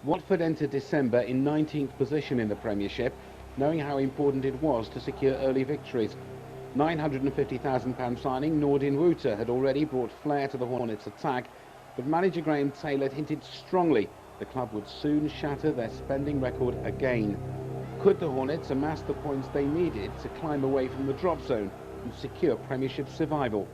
Watford entered December in 19th position in the Premiership, knowing how important it was to secure early victories. £950,000 signing Nordin Ruter had already brought flair to the Hornets' attack, but manager Graham Taylor hinted strongly the club would soon shatter their spending record again. Could the Hornets amass the points they needed to climb away from the drop zone and secure Premiership survival?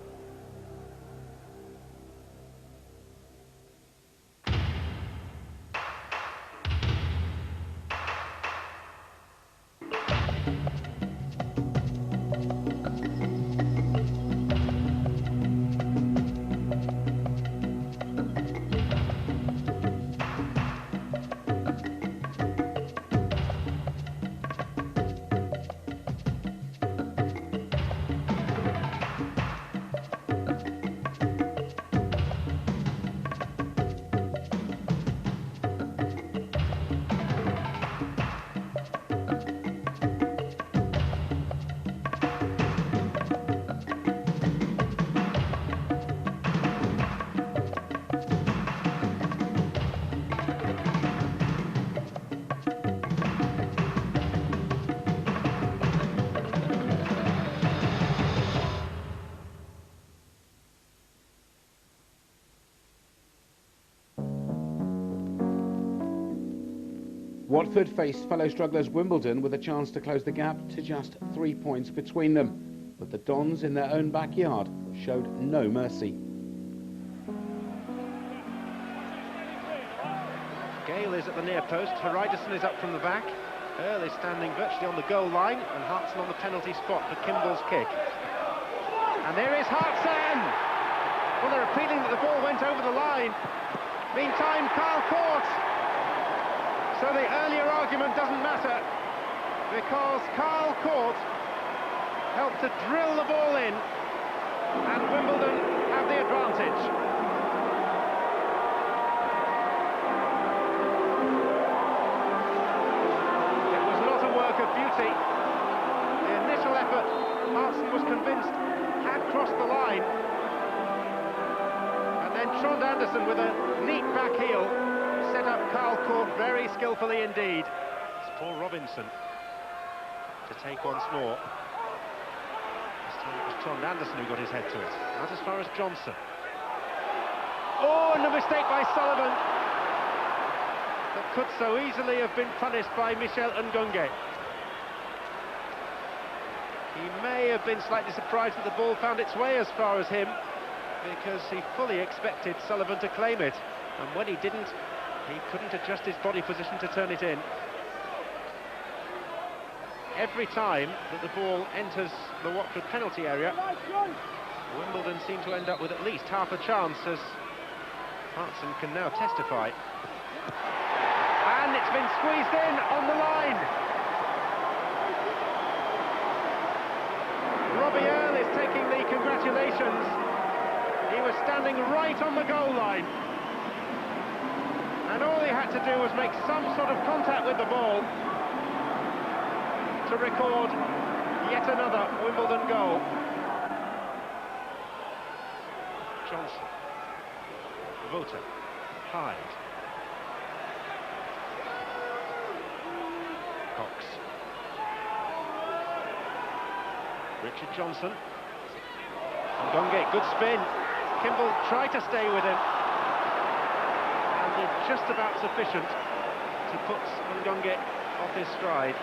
Watford faced fellow strugglers Wimbledon with a chance to close the gap to just 3 points between them. But the Dons in their own backyard showed no mercy. Gale is at the near post, Haridason is up from the back. Earl is standing virtually on the goal line, and Hartson on the penalty spot for Kimball's kick. And there is Hartson! Well, they're appealing that the ball went over the line. Meantime, Kyle Court. So the earlier argument doesn't matter, because Kyle Court helped to drill the ball in, and Wimbledon have the advantage. It was not a work of beauty. The initial effort, Hartson was convinced, had crossed the line. And then Trond Andersen with a neat back heel set up Kyle Court very skillfully indeed. It's Paul Robinson to take once more. This time it was Trond Andersen who got his head to it, not as far as Johnson. Oh, and a mistake by Sullivan that could so easily have been punished by Michel Ngonge. He may have been slightly surprised that the ball found its way as far as him, because he fully expected Sullivan to claim it, and when he didn't, he couldn't adjust his body position to turn it in. Every time that the ball enters the Watford penalty area, Wimbledon seem to end up with at least half a chance, as Hartson can now testify. And it's been squeezed in on the line. Robbie Earl is taking the congratulations. He was standing right on the goal line, and all he had to do was make some sort of contact with the ball to record yet another Wimbledon goal. Johnson, Vota, Hyde, Cox, Richard Johnson, Ngonge, good spin. Kimball tried to stay with him, and they're just about sufficient to put Ngonge off his stride.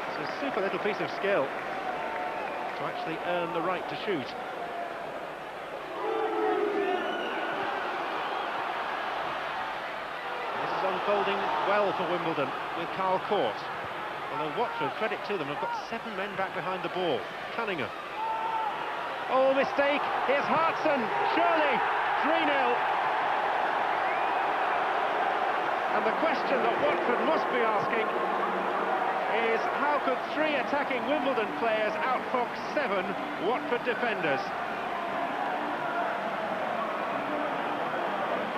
It's a super little piece of skill to actually earn the right to shoot. This is unfolding well for Wimbledon with Kyle Court. Although Watford, credit to them, have got 7 men back behind the ball. Cunningham. Oh, mistake! Here's Hartson! Surely! 3-0. And the question that Watford must be asking is, how could 3 attacking Wimbledon players outfox 7 Watford defenders?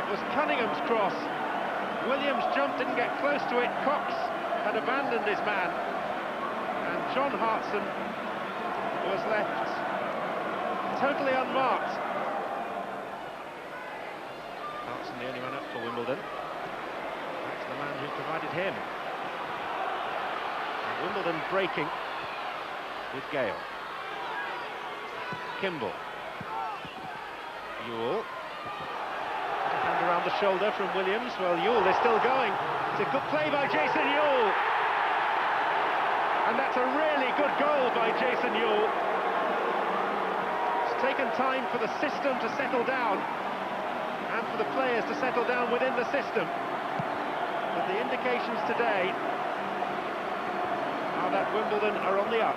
It was Cunningham's cross. Williams jumped, didn't get close to it. Cox had abandoned his man, and John Hartson was left totally unmarked. Hartson Anderson, the only man up for Wimbledon. That's the man who provided him. And Wimbledon breaking with Gale. Kimball. Ewell. A hand around the shoulder from Williams. Well, Ewell is still going. It's a good play by Jason Ewell. And that's a really good goal by Jason Ewell. It's taken time for the system to settle down and for the players to settle down within the system. But the indications today are that Wimbledon are on the up.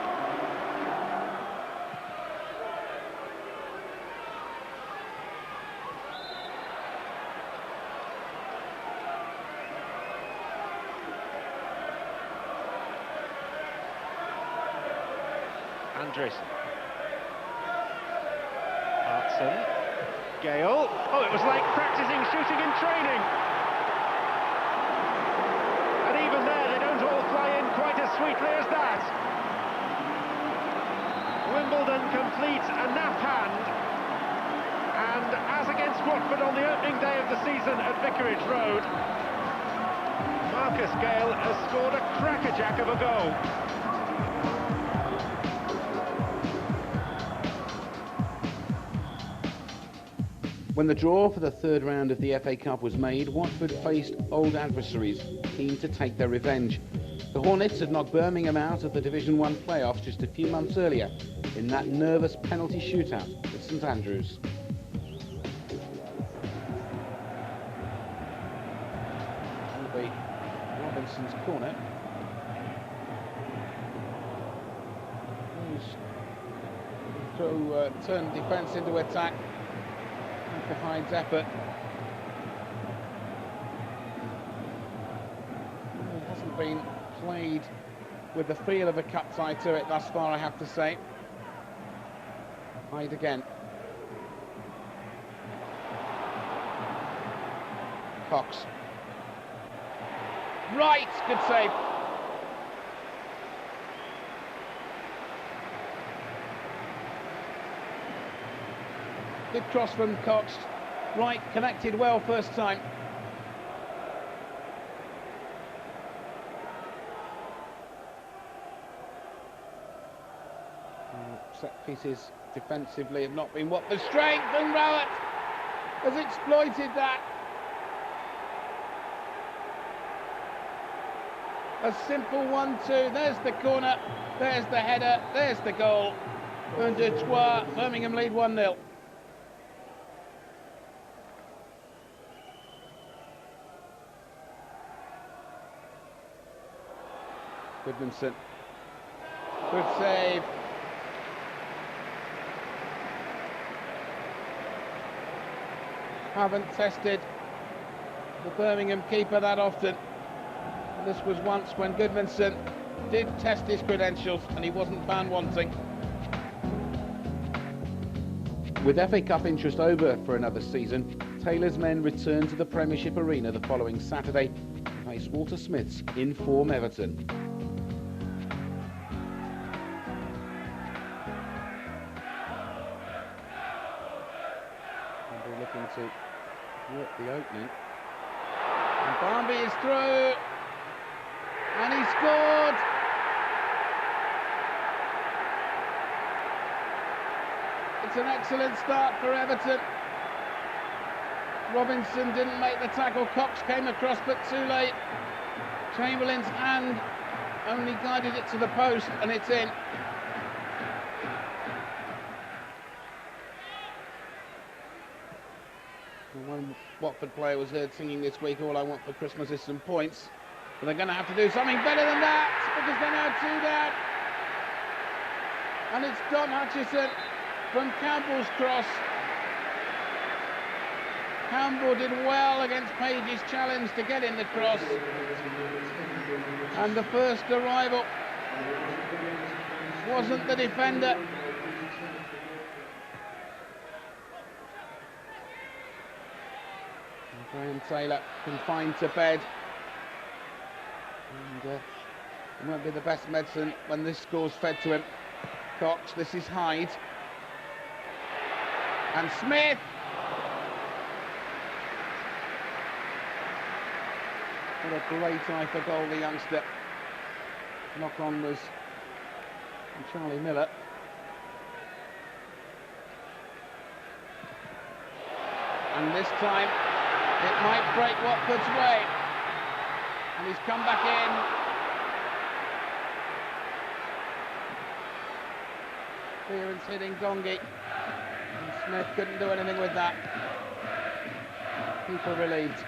Andresen. Hartson. Gale. Oh, it was like practicing shooting in training. And even there, they don't all fly in quite as sweetly as that. Wimbledon complete a nap hand. And as against Watford on the opening day of the season at Vicarage Road, Marcus Gale has scored a crackerjack of a goal. When the draw for the third round of the FA Cup was made, Watford faced old adversaries, keen to take their revenge. The Hornets had knocked Birmingham out of the Division 1 playoffs just a few months earlier in that nervous penalty shootout at St Andrews. Will be Robinson's corner. To turn defence into attack. Behind effort. It hasn't been played with the feel of a cup tie to it thus far, I have to say. Hyde again. Cox. Right, good save. Good cross from Cox. Right, connected well first time. Set pieces defensively have not been what the strength, and Rowett has exploited that. A simple 1-2. There's the corner, there's the header, there's the goal. Un, deux, trois. Birmingham lead 1-0. Goodmanson. Good save. Haven't tested the Birmingham keeper that often. This was once when Goodmanson did test his credentials and he wasn't found wanting. With FA Cup interest over for another season, Taylor's men return to the Premiership arena the following Saturday to face Walter Smith's in-form Everton. Looking to work the opening, and Barnby is through, and he scored. It's an excellent start for Everton. Robinson didn't make the tackle, Cox came across but too late. Chamberlain's hand only guided it to the post, and it's in. One Watford player was heard singing this week, all I want for Christmas is some points. But they're going to have to do something better than that, because they're now 2 down. And it's Don Hutchison from Campbell's cross. Campbell did well against Page's challenge to get in the cross. And the first arrival wasn't the defender. Graham Taylor confined to bed, and it won't be the best medicine when this score's fed to him. Cox, this is Hyde, and Smith. with a great eye for goal, the youngster. Knock-on was from Charlie Miller. And this time, it might break Watford's way. And he's come back in. Clearance hitting Dongi. And Smith couldn't do anything with that. People relieved.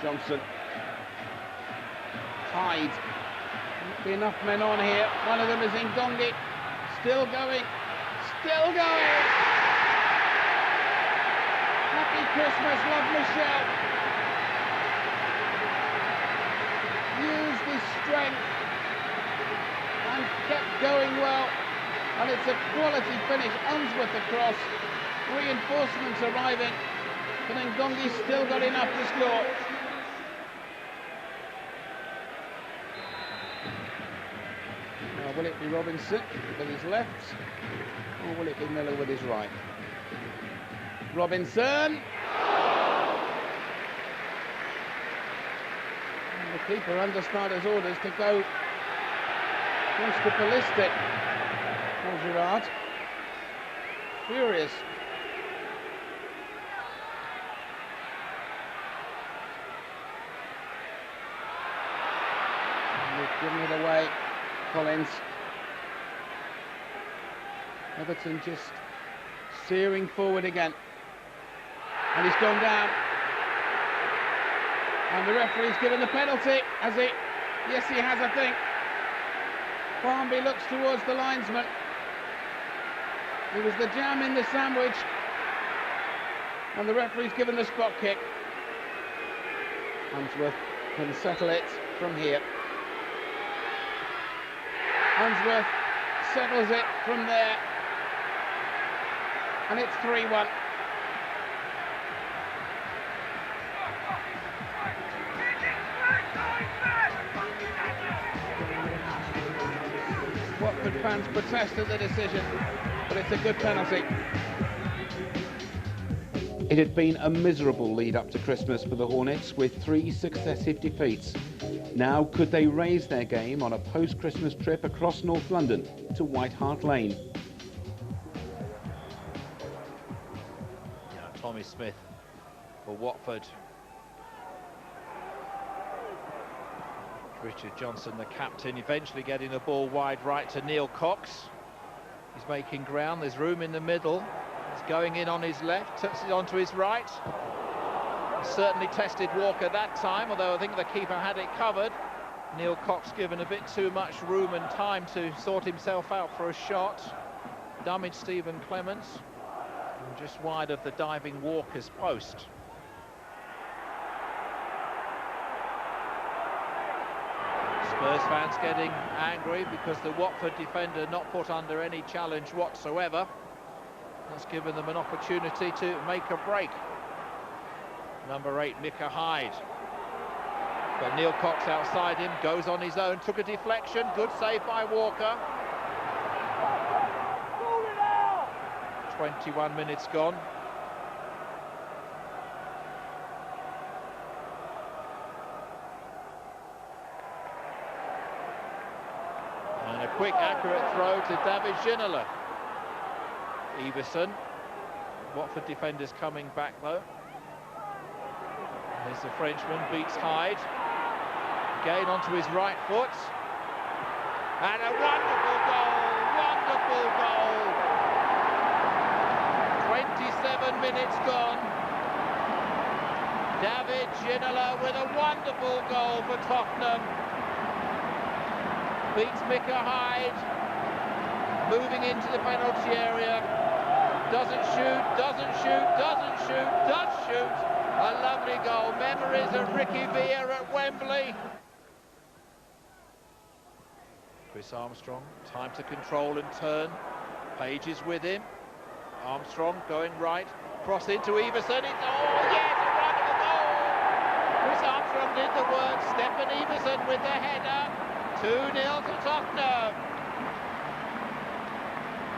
Johnson. Hyde. Won't be enough men on here. One of them is Ndongi. Still going. Still going. Happy Christmas, love Michelle. Used his strength and kept going well. And it's a quality finish. Unsworth across. Reinforcements arriving. But Ndongi's still got enough to score. Will it be Robinson with his left, or will it be Miller with his right? Robinson! And the keeper under Snyder's orders to go close to ballistic. Paul Girard. Furious. And they've given it away. Collins. Everton just steering forward again. And he's gone down. And the referee's given the penalty, has he? Yes, he has, I think. Barnby looks towards the linesman. It was the jam in the sandwich. And the referee's given the spot kick. Unsworth can settle it from here. Unsworth settles it from there. And it's 3-1. Watford fans protest at the decision, but it's a good penalty. It had been a miserable lead up to Christmas for the Hornets, with 3 successive defeats. Now, could they raise their game on a post-Christmas trip across North London to White Hart Lane? Yeah, Tommy Smith for Watford. Richard Johnson, the captain, eventually getting the ball wide right to Neil Cox. He's making ground, there's room in the middle. He's going in on his left, tucks it onto his right. He certainly tested Walker that time, although I think the keeper had it covered. Neil Cox given a bit too much room and time to sort himself out for a shot. Damaged Stephen Clements, and just wide of the diving Walker's post. Spurs fans getting angry because the Watford defender not put under any challenge whatsoever. That's given them an opportunity to make a break. Number 8, Micah Hyde. But Neil Cox outside him, goes on his own, took a deflection, good save by Walker. 21 minutes gone. And a quick, accurate throw to David Ginola. Everson. Watford defenders coming back though. There's the Frenchman, beats Hyde. Again onto his right foot. And a wonderful goal! Wonderful goal! 27 minutes gone. David Ginola with a wonderful goal for Tottenham. Beats Micah Hyde. Moving into the penalty area. Doesn't shoot, doesn't shoot, doesn't shoot, does shoot. A lovely goal. Memories of Ricky Villa at Wembley. Chris Armstrong, time to control and turn. Page is with him. Armstrong going right, cross into Everson. It's, oh yes, a wonderful goal! Chris Armstrong did the work. Stephen Everson with the header. 2-0 to Tottenham.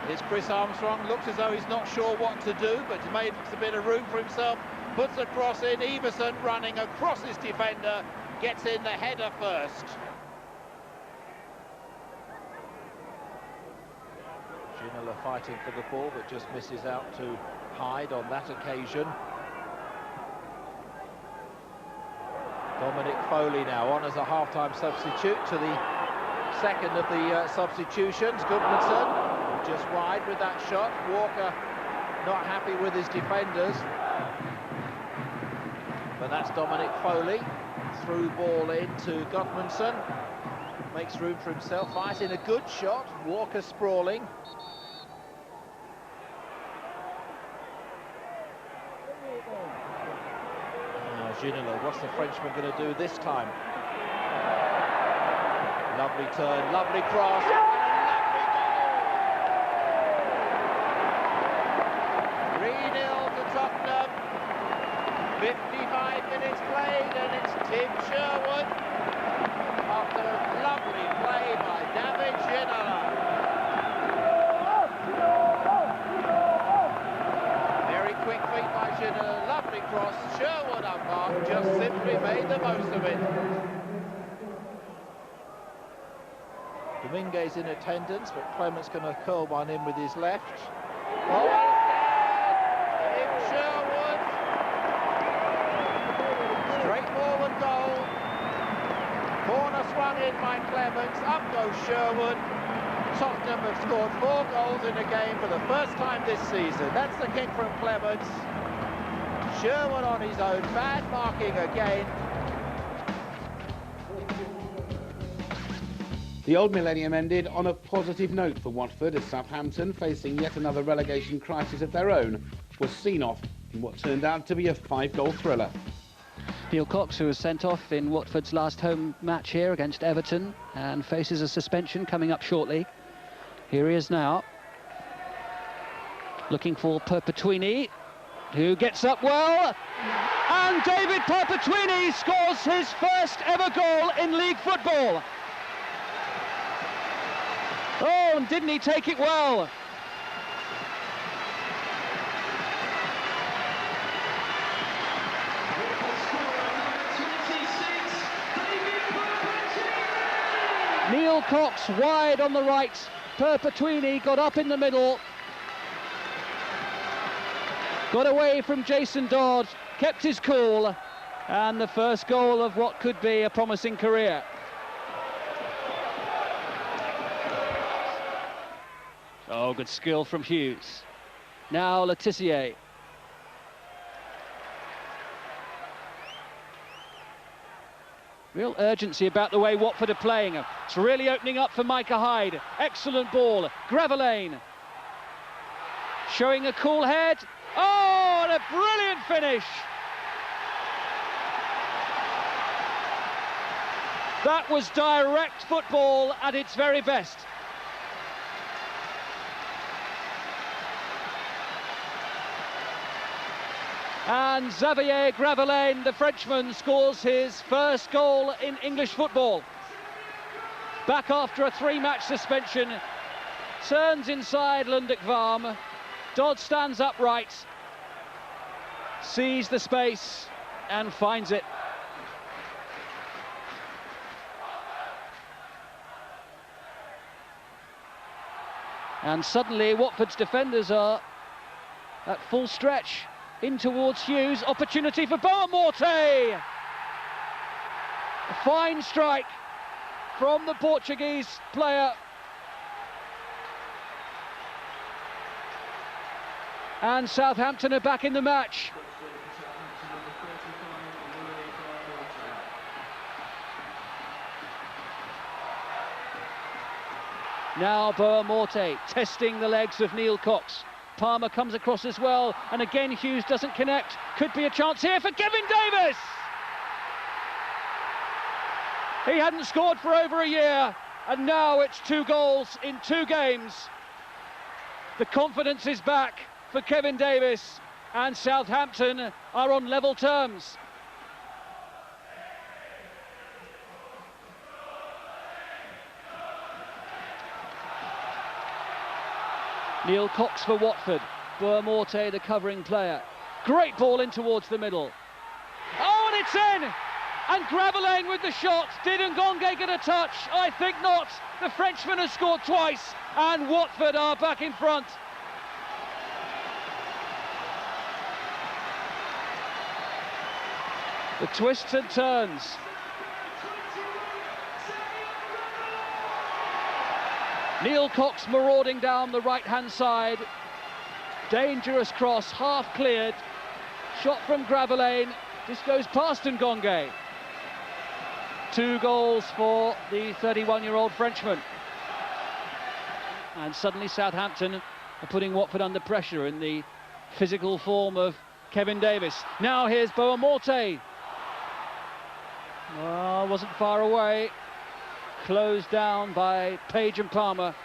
Here's Chris Armstrong, looks as though he's not sure what to do, but he's made a bit of room for himself puts a cross in. Everson running across his defender, gets in the header first. Ginola fighting for the ball, but just misses out to Hyde on that occasion. Dominic Foley now on as a half-time substitute to the second of the substitutions. Goodmanson just wide with that shot. Walker not happy with his defenders. But that's Dominic Foley. Through ball into Goodmanson. Makes room for himself. Fires in a good shot. Walker sprawling. Ginola, what's the Frenchman going to do this time? Lovely turn, lovely cross, and a lovely goal! 3-0 to Tottenham. 55 minutes played, and it's Tim Sherwood after a lovely play by David Ginola. Very quick feet by Ginola. Lovely cross, Sherwood up mark, just simply made the most of it. Dominguez in attendance, but Clement's going to curl one in with his left. Oh, again! Tim Sherwood. Straightforward goal. Corner swung in by Clements, up goes Sherwood. Tottenham have scored 4 goals in a game for the first time this season. That's the kick from Clements. Sherwood on his own, bad marking again. The old millennium ended on a positive note for Watford as Southampton, facing yet another relegation crisis of their own, was seen off in what turned out to be a 5-goal thriller. Neil Cox, who was sent off in Watford's last home match here against Everton and faces a suspension coming up shortly. Here he is now, looking for Perpetuini, who gets up well, and David Perpetuini scores his first ever goal in league football. Oh, and didn't he take it well? Neil Cox wide on the right, Perpetuini got up in the middle, got away from Jason Dodd, kept his cool, and the first goal of what could be a promising career. Oh, good skill from Hughes. Now Letitia. Real urgency about the way Watford are playing. It's really opening up for Micah Hyde. Excellent ball. Gravelane. Showing a cool head. Oh, and a brilliant finish. That was direct football at its very best. And Xavier Gravelane, the Frenchman, scores his first goal in English football. Back after a 3-match suspension, turns inside Lundekvarm. Dodd stands upright, sees the space and finds it. And suddenly Watford's defenders are at full stretch. In towards Hughes, opportunity for Boamorte. A fine strike from the Portuguese player. And Southampton are back in the match. Now Boamorte testing the legs of Neil Cox. Palmer comes across as well, and again Hughes doesn't connect. Could be a chance here for Kevin Davis! He hadn't scored for over a year, and now it's 2 goals in 2 games. The confidence is back for Kevin Davis, and Southampton are on level terms. Neil Cox for Watford, Boamorte the covering player. Great ball in towards the middle. Oh, and it's in! And Gravelane with the shot. Did Ngonge get a touch? I think not. The Frenchman has scored twice, and Watford are back in front. The twists and turns. Neil Cox marauding down the right-hand side. Dangerous cross, half cleared. Shot from Gravelane. This goes past Ngonge. 2 goals for the 31-year-old Frenchman. And suddenly Southampton are putting Watford under pressure in the physical form of Kevin Davis. Now here's Boamorte. Oh, wasn't far away. Closed down by Page and Palmer.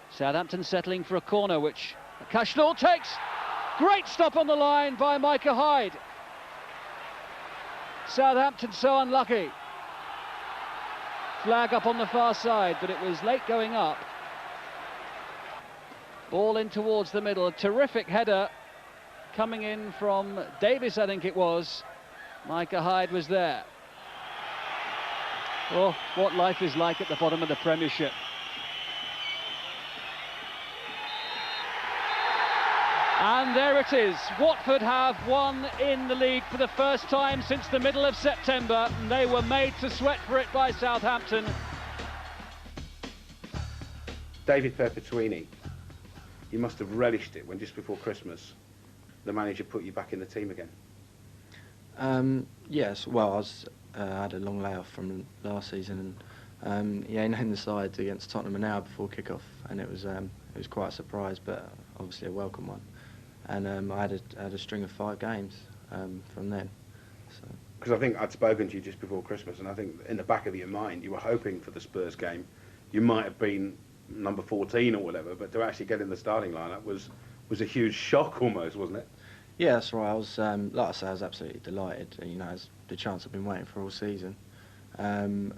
Southampton settling for a corner, which Cashnall takes. Great stop on the line by Micah Hyde. Southampton so unlucky. Flag up on the far side, but it was late going up. Ball in towards the middle. A terrific header coming in from Davis, I think it was. Micah Hyde was there. Oh, what life is like at the bottom of the Premiership. And there it is. Watford have won in the league for the first time since the middle of September. And they were made to sweat for it by Southampton. David Perpetuini, you must have relished it when just before Christmas the manager put you back in the team again. Yes, well, I had a long layoff from last season, and yeah, in the side against Tottenham an hour before kick-off, and it was quite a surprise, but obviously a welcome one. And I had a string of 5 games from then. Because I think I'd spoken to you just before Christmas, and I think in the back of your mind you were hoping for the Spurs game. You might have been number 14 or whatever, but to actually get in the starting lineup was a huge shock almost, wasn't it? Yeah, that's right. I was, like I say, I was absolutely delighted. You know, it's the chance I've been waiting for all season, and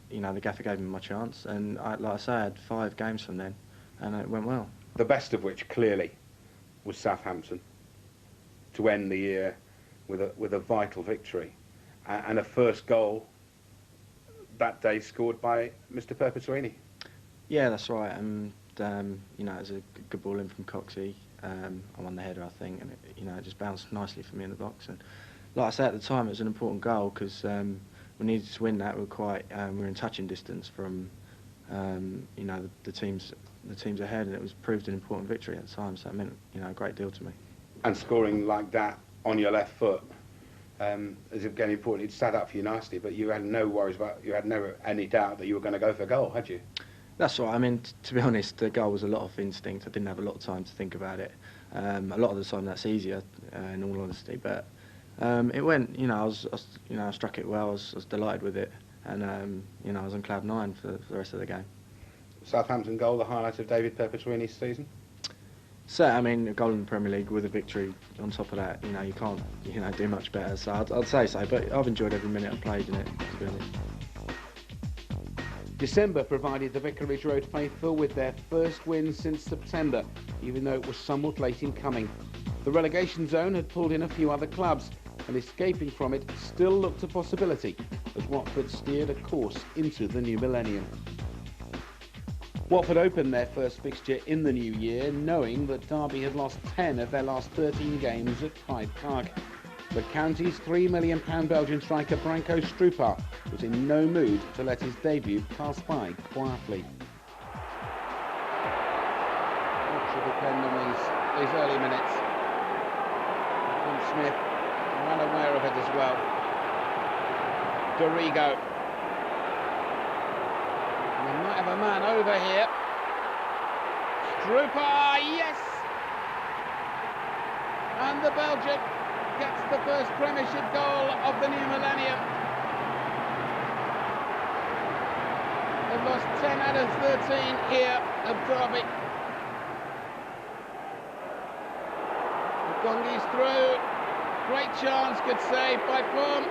you know, the gaffer gave me my chance, and like I say, I had 5 games from then, and it went well. The best of which clearly was Southampton, to end the year with a vital victory, and a first goal that day scored by Mr. Perpetuini. Yeah, that's right. And you know, it was a good ball in from Coxey. I won the header, I think, and it just bounced nicely for me in the box. And like I say, at the time, it was an important goal because we needed to win that. We were in touching distance from you know, the teams ahead, and it was proved an important victory at the time. So it meant, you know, a great deal to me. And scoring like that on your left foot is again important. It sat up for you nicely, but you had no worries any doubt that you were going to go for goal, had you? That's right. I mean, to be honest, the goal was a lot of instinct. I didn't have a lot of time to think about it. A lot of the time, that's easier, in all honesty. But it went. You know, I struck it well. I was delighted with it, and you know, I was on cloud 9 for the rest of the game. Southampton goal, the highlight of David Perpetuini's season. So, I mean, a goal in the Premier League with a victory on top of that, you know, you can't, you know, do much better. So I'd say so. But I've enjoyed every minute I've played in it, to be honest. December provided the Vicarage Road faithful with their first win since September, even though it was somewhat late in coming. The relegation zone had pulled in a few other clubs, and escaping from it still looked a possibility as Watford steered a course into the new millennium. Watford opened their first fixture in the new year, knowing that Derby had lost 10 of their last 13 games at Pride Park. But County's £3 million Belgian striker Branko Strupar was in no mood to let his debut pass by quietly. What should depend on these early minutes. And Smith, well aware of it as well. Dorigo. We might have a man over here. Strupar, yes! And the Belgian gets the first Premiership goal of the new millennium. They've lost 10 out of 13 here at Derby. Gongi's through. Great chance, good save by Plum.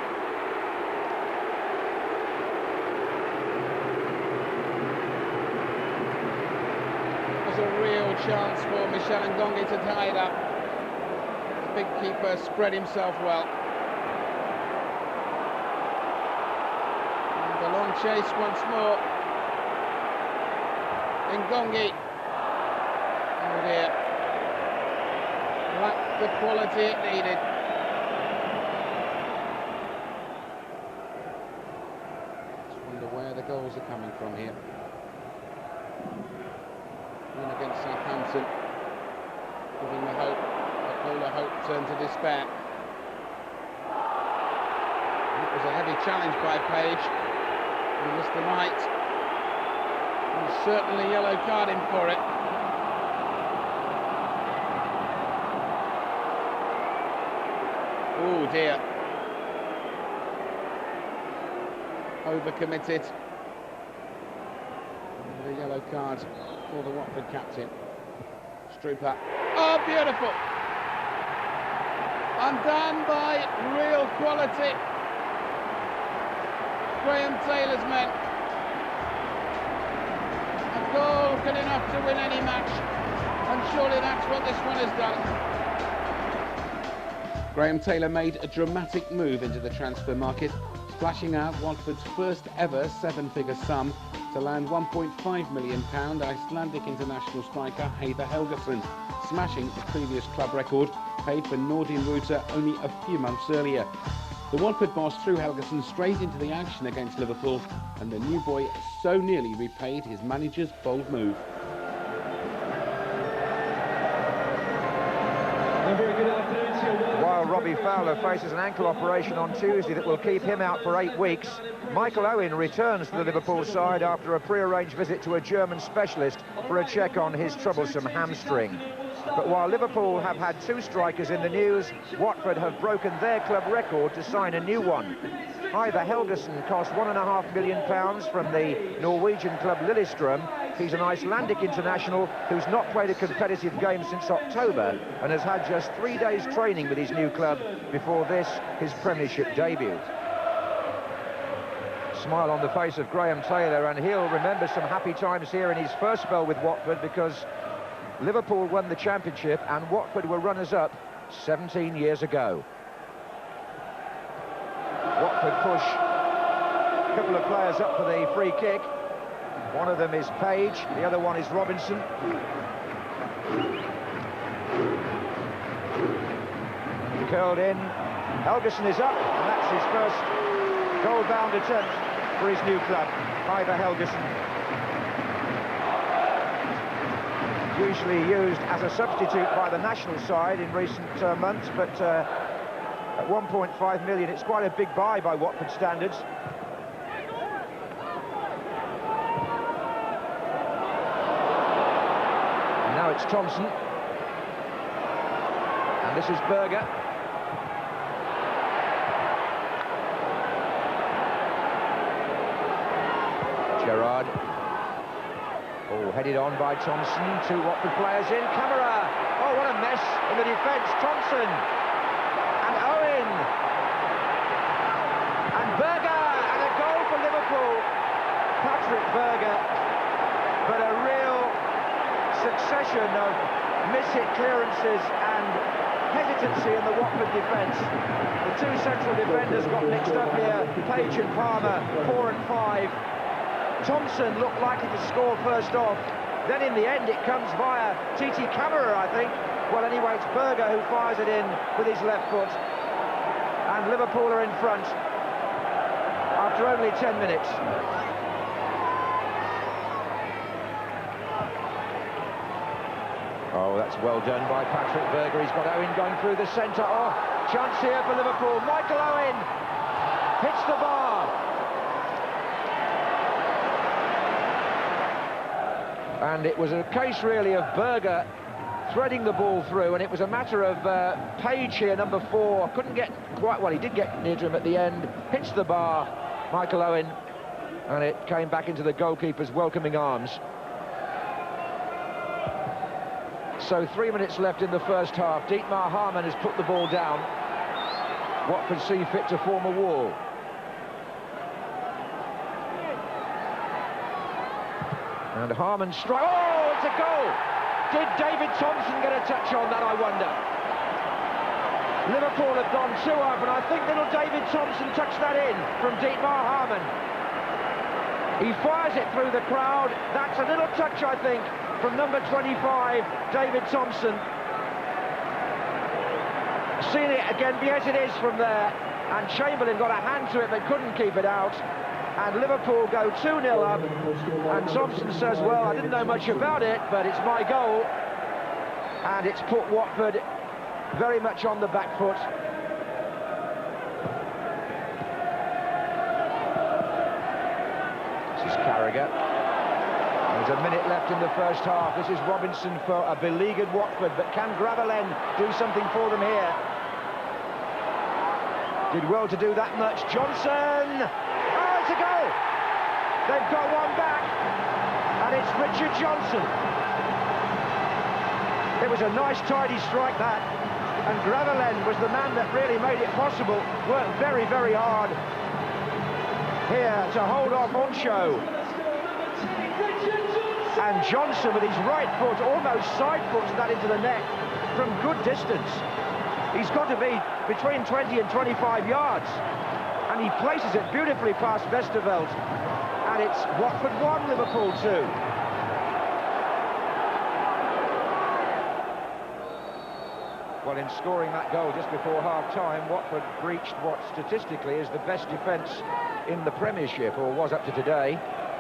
It was a real chance for Michel Ngonge to tie it up. big keeper spread himself well. And the long chase once more. Ngongi. Oh dear. Lacked the quality it needed. Just wonder where the goals are coming from here. Win against Southampton, giving the hope, but all the hope turned to despair. It was a heavy challenge by Page. He missed the night. And certainly yellow card him for it. Oh dear. Overcommitted. And the yellow card for the Watford captain. Strooper. Oh, beautiful! Undone by real quality. Graham Taylor's men. A goal good enough to win any match, and surely that's what this one has done. Graham Taylor made a dramatic move into the transfer market, splashing out Watford's first ever seven-figure sum to land £1.5 million Icelandic international striker Heiðar Helgason, smashing the previous club record paid for Nordin Ruta only a few months earlier. The Watford boss threw Helgason straight into the action against Liverpool, and the new boy so nearly repaid his manager's bold move. While Robbie Fowler faces an ankle operation on Tuesday that will keep him out for 8 weeks, Michael Owen returns to the Liverpool side after a pre-arranged visit to a German specialist for a check on his troublesome hamstring. But while Liverpool have had 2 strikers in the news, Watford have broken their club record to sign a new one. Heiðar Helgason cost £1.5 million from the Norwegian club Lillestrøm. He's an Icelandic international who's not played a competitive game since October and has had just 3 days training with his new club before this, his Premiership debut. Smile on the face of Graham Taylor, and he'll remember some happy times here in his first spell with Watford, because Liverpool won the Championship and Watford were runners-up 17 years ago. Watford push a couple of players up for the free kick. One of them is Page, the other one is Robinson. Curled in, Helgason is up, and that's his first goal-bound attempt for his new club, Heiðar Helgason. Usually used as a substitute by the national side in recent months, but at 1.5 million, it's quite a big buy by Watford standards. And now it's Thompson. And this is Berger. Gerrard. Oh, headed on by Thompson. 2 Watford players in. Camera. Oh, what a mess in the defence. Thompson. And Owen. And Berger. And a goal for Liverpool. Patrick Berger. But a real succession of miss-hit clearances and hesitancy in the Watford defence. The 2 central defenders got mixed up here. Page and Palmer, 4 and 5. Thompson looked likely to score first off. Then in the end it comes via Titi Camara, I think. Well, anyway, it's Berger who fires it in with his left foot. And Liverpool are in front after only 10 minutes. Oh, that's well done by Patrick Berger. He's got Owen going through the centre. Oh, chance here for Liverpool. Michael Owen hits the bar. And it was a case, really, of Berger threading the ball through, and it was a matter of Page here, number 4, couldn't get quite well. He did get near to him at the end, hits the bar, Michael Owen, and it came back into the goalkeeper's welcoming arms. So 3 minutes left in the first half. Dietmar Hamann has put the ball down. Watford see fit to form a wall. And Harmon strike. Oh, it's a goal! Did David Thompson get a touch on that, I wonder? Liverpool have gone 2 up, and I think little David Thompson touched that in from Dietmar Hamann. He fires it through the crowd. That's a little touch, I think, from number 25, David Thompson. Seen it again, yes it is from there, and Chamberlain got a hand to it but couldn't keep it out, and Liverpool go 2-0 up, and Thompson says, well, I didn't know much about it, but it's my goal, and it's put Watford very much on the back foot. This is Carragher. There's a minute left in the first half. This is Robinson for a beleaguered Watford, but can Gravelin do something for them here? Did well to do that much. Johnson! Oh, it's a goal! They've got one back, and it's Richard Johnson. It was a nice, tidy strike, that, and Gravelin was the man that really made it possible. Worked very, very hard here to hold off on show. And Johnson with his right foot almost side foots that into the net from good distance. He's got to be between 20 and 25 yards, and he places it beautifully past Westerveld, and it's Watford 1, Liverpool 2. Well, in scoring that goal just before half-time, Watford breached what statistically is the best defence in the Premiership, or was up to today.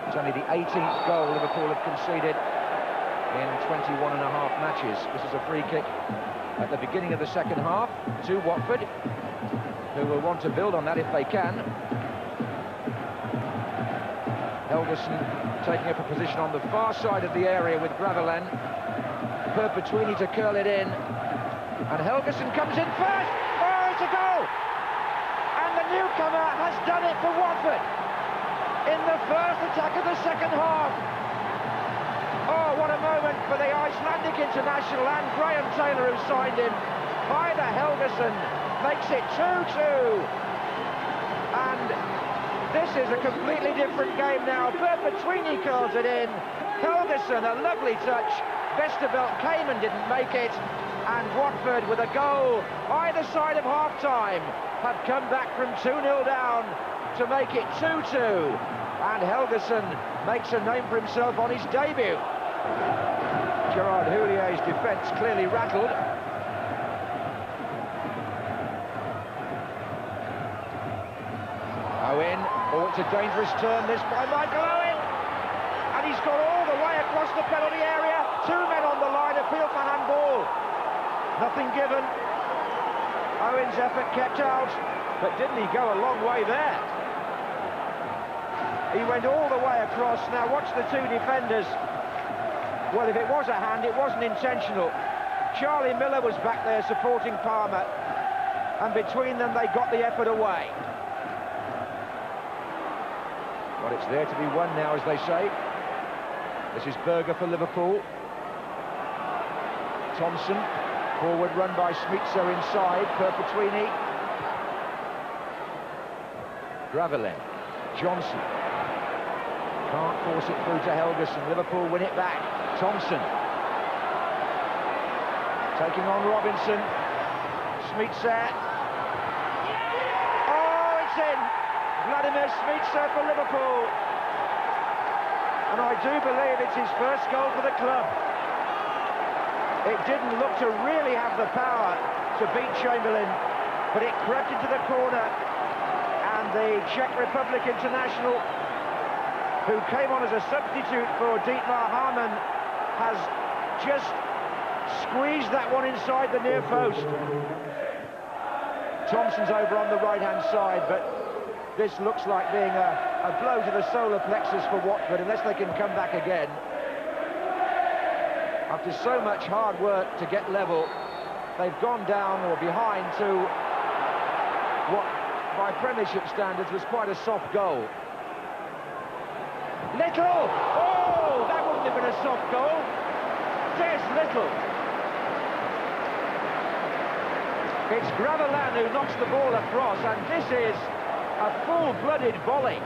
It's only the 18th goal Liverpool have conceded in 21 and a half matches. This is a free kick at the beginning of the second half to Watford, who will want to build on that if they can. Helguson taking up a position on the far side of the area with Gravelin. Perpetuini to curl it in, and Helguson comes in first. Oh, it's a goal! And the newcomer has done it for Watford in the first attack of the second half. Oh, what a moment for the Icelandic international and Graham Taylor, who signed him. Heiðar Helguson makes it 2-2. And this is a completely different game now. Perpetuini curls it in. Helguson, a lovely touch. Westerveld came and didn't make it. And Watford, with a goal either side of half-time, have come back from 2-0 down to make it 2-2, and Helguson makes a name for himself on his debut. Gerard Houlier's defence clearly rattled. Owen, oh, it's a dangerous turn this by Michael Owen, and he's got all the way across the penalty area. 2 men on the line, appeal for handball. Nothing given. Owen's effort kept out, but didn't he go a long way there? He went all the way across. Now watch the 2 defenders. Well, if it was a hand, it wasn't intentional. Charlie Miller was back there supporting Palmer, and between them they got the effort away. Well, it's there to be won now, as they say. This is Berger for Liverpool. Thompson, forward run by Schmitzer inside. Perpetuini. Gravelin. Johnson. Can't force it through to Helguson. Liverpool win it back. Thompson. Taking on Robinson. Schmitzer. Oh, it's in! Vladimir Schmitzer for Liverpool. And I do believe it's his first goal for the club. It didn't look to really have the power to beat Chamberlain, but it crept into the corner, and the Czech Republic international, who came on as a substitute for Dietmar Hamann, has just squeezed that one inside the near post. Thompson's over on the right-hand side, but this looks like being a blow to the solar plexus for Watford, unless they can come back again. After so much hard work to get level, they've gone down or behind to what, by Premiership standards, was quite a soft goal. Little! Oh, that wouldn't have been a soft goal. There's Little. It's Gravelin who knocks the ball across, and this is a full-blooded volley.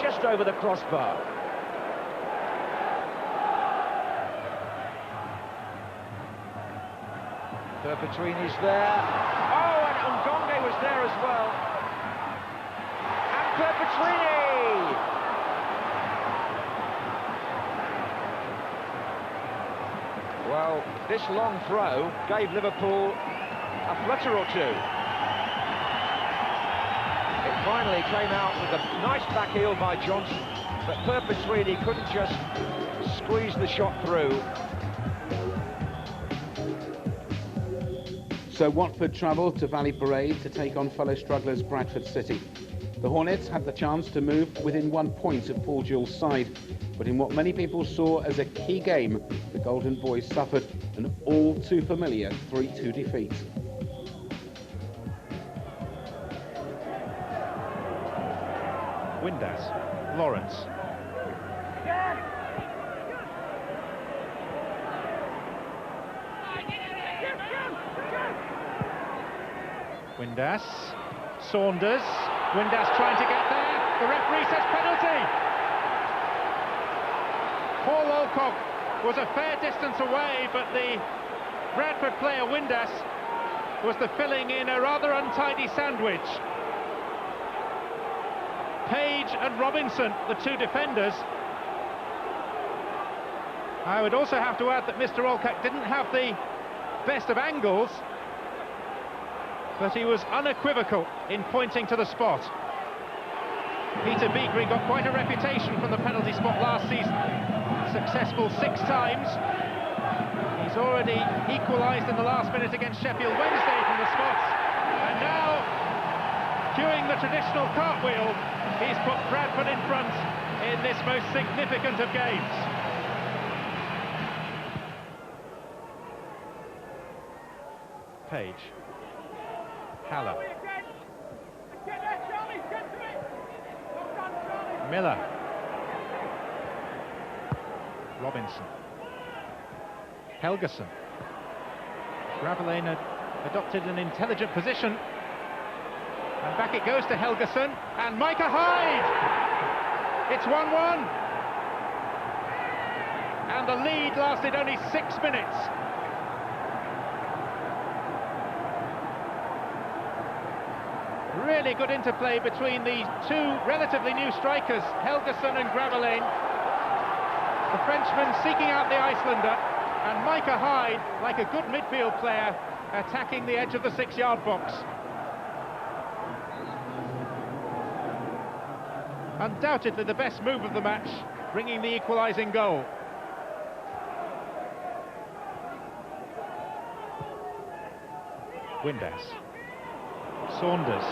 Just over the crossbar. Perpetuini's there. Oh, and Ngonge was there as well. And Perpetuini! Well, this long throw gave Liverpool a flutter or two. It finally came out with a nice back heel by Johnson, but Perpetuini couldn't just squeeze the shot through. So Watford travelled to Valley Parade to take on fellow strugglers Bradford City. The Hornets had the chance to move within 1 point of Paul Jewell's side, but in what many people saw as a key game, the Golden Boys suffered an all too familiar 3-2 defeat. Windass, Lawrence. Windass, Saunders, Windass trying to get there, the referee says penalty. Paul Alcock was a fair distance away, but the Bradford player Windass was the filling in a rather untidy sandwich. Page and Robinson, the two defenders. I would also have to add that Mr. Alcock didn't have the best of angles, but he was unequivocal in pointing to the spot. Peter Beagrie got quite a reputation from the penalty spot last season. Successful 6 times. He's already equalised in the last minute against Sheffield Wednesday from the spots. And now, cueing the traditional cartwheel, he's put Bradford in front in this most significant of games. Page. Haller. Miller. Robinson. Helgeson. Gravelaine had adopted an intelligent position. And back it goes to Helgeson. And Micah Hyde! It's 1-1. And the lead lasted only 6 minutes. Really good interplay between the two relatively new strikers, Helgeson and Gravelaine. The Frenchman seeking out the Icelander, and Micah Hyde, like a good midfield player, attacking the edge of the 6-yard box. Undoubtedly the best move of the match, bringing the equalising goal. Windass. Saunders.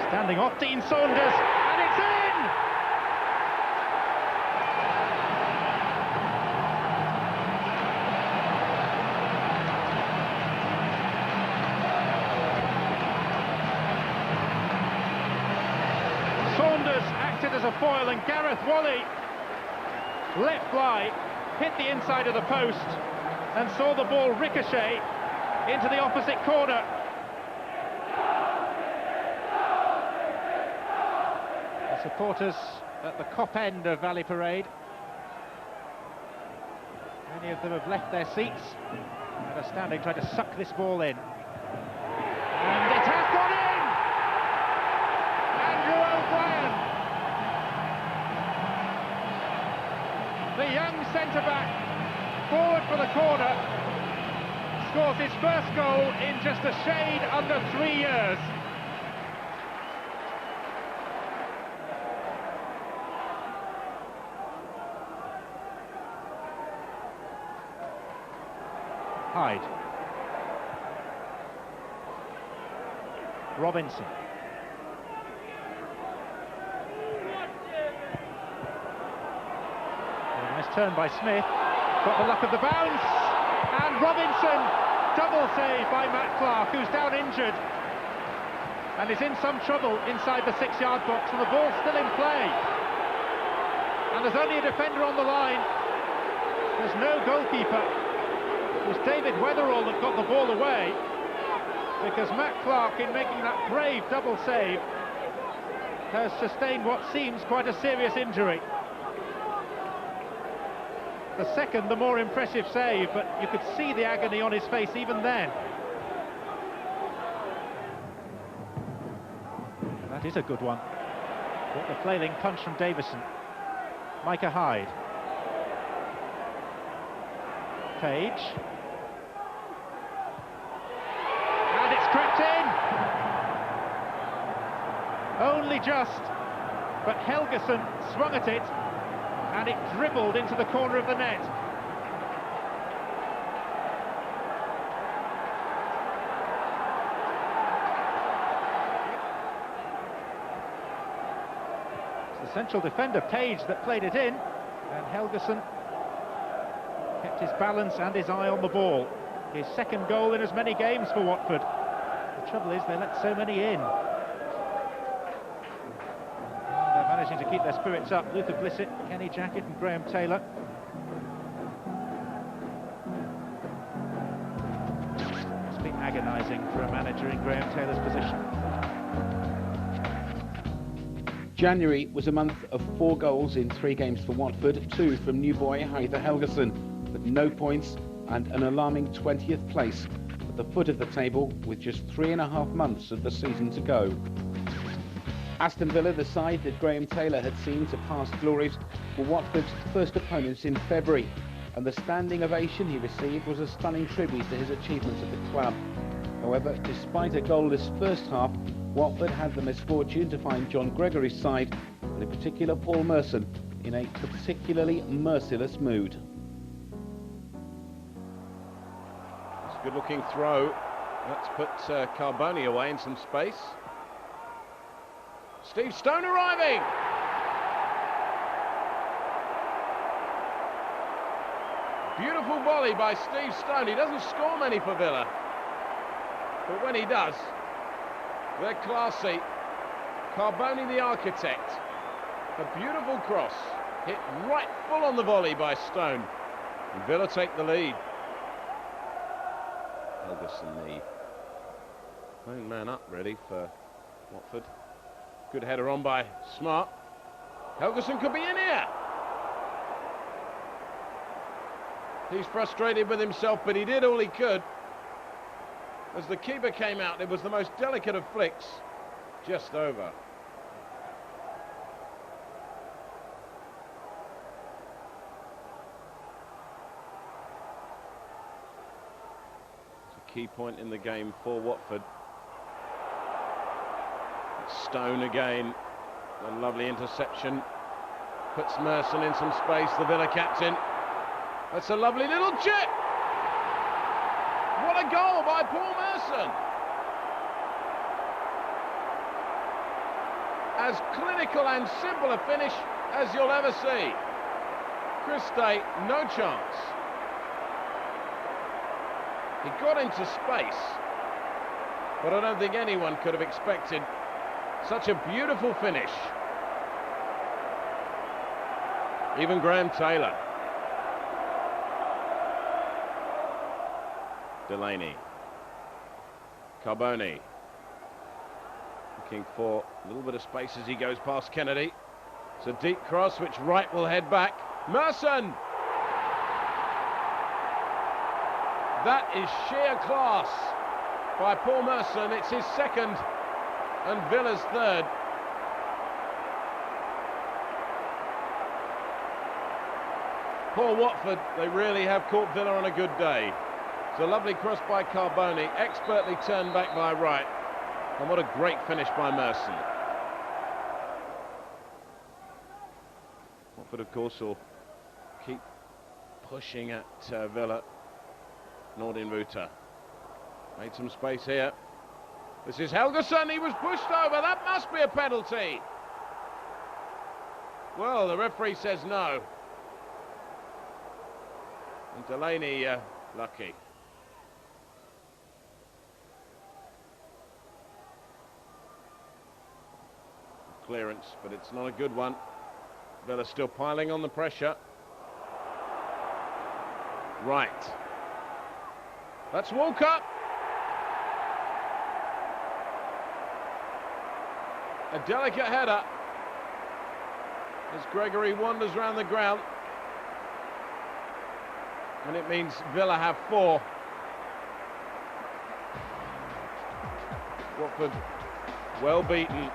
Standing off Dean Saunders, and it's in! Saunders acted as a foil, and Gareth Wally let fly, hit the inside of the post, and saw the ball ricochet into the opposite corner. Supporters at the Kop end of Valley Parade. Many of them have left their seats and are standing trying to suck this ball in. And it has gone in! Andrew O'Brien, the young centre-back, forward for the corner, scores his first goal in just a shade under 3 years. Hyde. Robinson. Nice turn by Smith. Got the luck of the bounce. And Robinson, double save by Matt Clark, who's down injured. And is in some trouble inside the 6-yard box, and the ball's still in play. And there's only a defender on the line. There's no goalkeeper. It was David Weatherall that got the ball away, because Matt Clark, in making that brave double save, has sustained what seems quite a serious injury. The second, the more impressive save, but you could see the agony on his face even then. That is a good one. What the flailing punch from Davison. Micah Hyde. Page. And it's crept in! Only just. But Helgeson swung at it, and it dribbled into the corner of the net. It's the central defender, Page, that played it in, and Helgeson kept his balance and his eye on the ball. His second goal in as many games for Watford. The trouble is they let so many in. They're managing to keep their spirits up. Luther Blissett, Kenny Jackett and Graham Taylor. Must be agonising for a manager in Graham Taylor's position. January was a month of 4 goals in 3 games for Watford, 2 from new boy Heather Helgeson, but no points and an alarming 20th place at the foot of the table with just 3.5 months of the season to go. Aston Villa, the side that Graham Taylor had seen to past glories, were Watford's first opponents in February, and the standing ovation he received was a stunning tribute to his achievements at the club. However, despite a goalless first half, Watford had the misfortune to find John Gregory's side, and in particular Paul Merson, in a particularly merciless mood. It's a good-looking throw. Let's put Carboni away in some space. Steve Stone arriving! Beautiful volley by Steve Stone. He doesn't score many for Villa, but when he does, they're classy. Carboni, the architect. A beautiful cross, hit right full on the volley by Stone. And Villa take the lead. Helgeson, the lone man up, really, for Watford. Good header on by Smart. Helgeson could be in here. He's frustrated with himself, but he did all he could. As the keeper came out, it was the most delicate of flicks. Just over. It's a key point in the game for Watford. Stone again, a lovely interception, puts Merson in some space, the Villa captain. That's a lovely little chip. What a goal by Paul Merson. As clinical and simple a finish as you'll ever see. Christie, no chance. He got into space, but I don't think anyone could have expected such a beautiful finish. Even Graham Taylor. Delaney. Carboni. Looking for a little bit of space as he goes past Kennedy. It's a deep cross which Wright will head back. Merson! That is sheer class by Paul Merson. It's his second and Villa's third. Poor Watford, they really have caught Villa on a good day. It's a lovely cross by Carboni, expertly turned back by Wright. And what a great finish by Merson. Watford, of course, will keep pushing at Villa. Nordin Ruta made some space here. This is Helgeson, he was pushed over, that must be a penalty. Well, the referee says no. And Delaney, lucky. Clearance, but it's not a good one. Villa still piling on the pressure. Right. That's Walker. A delicate header as Gregory wanders round the ground. And it means Villa have 4. Watford well beaten.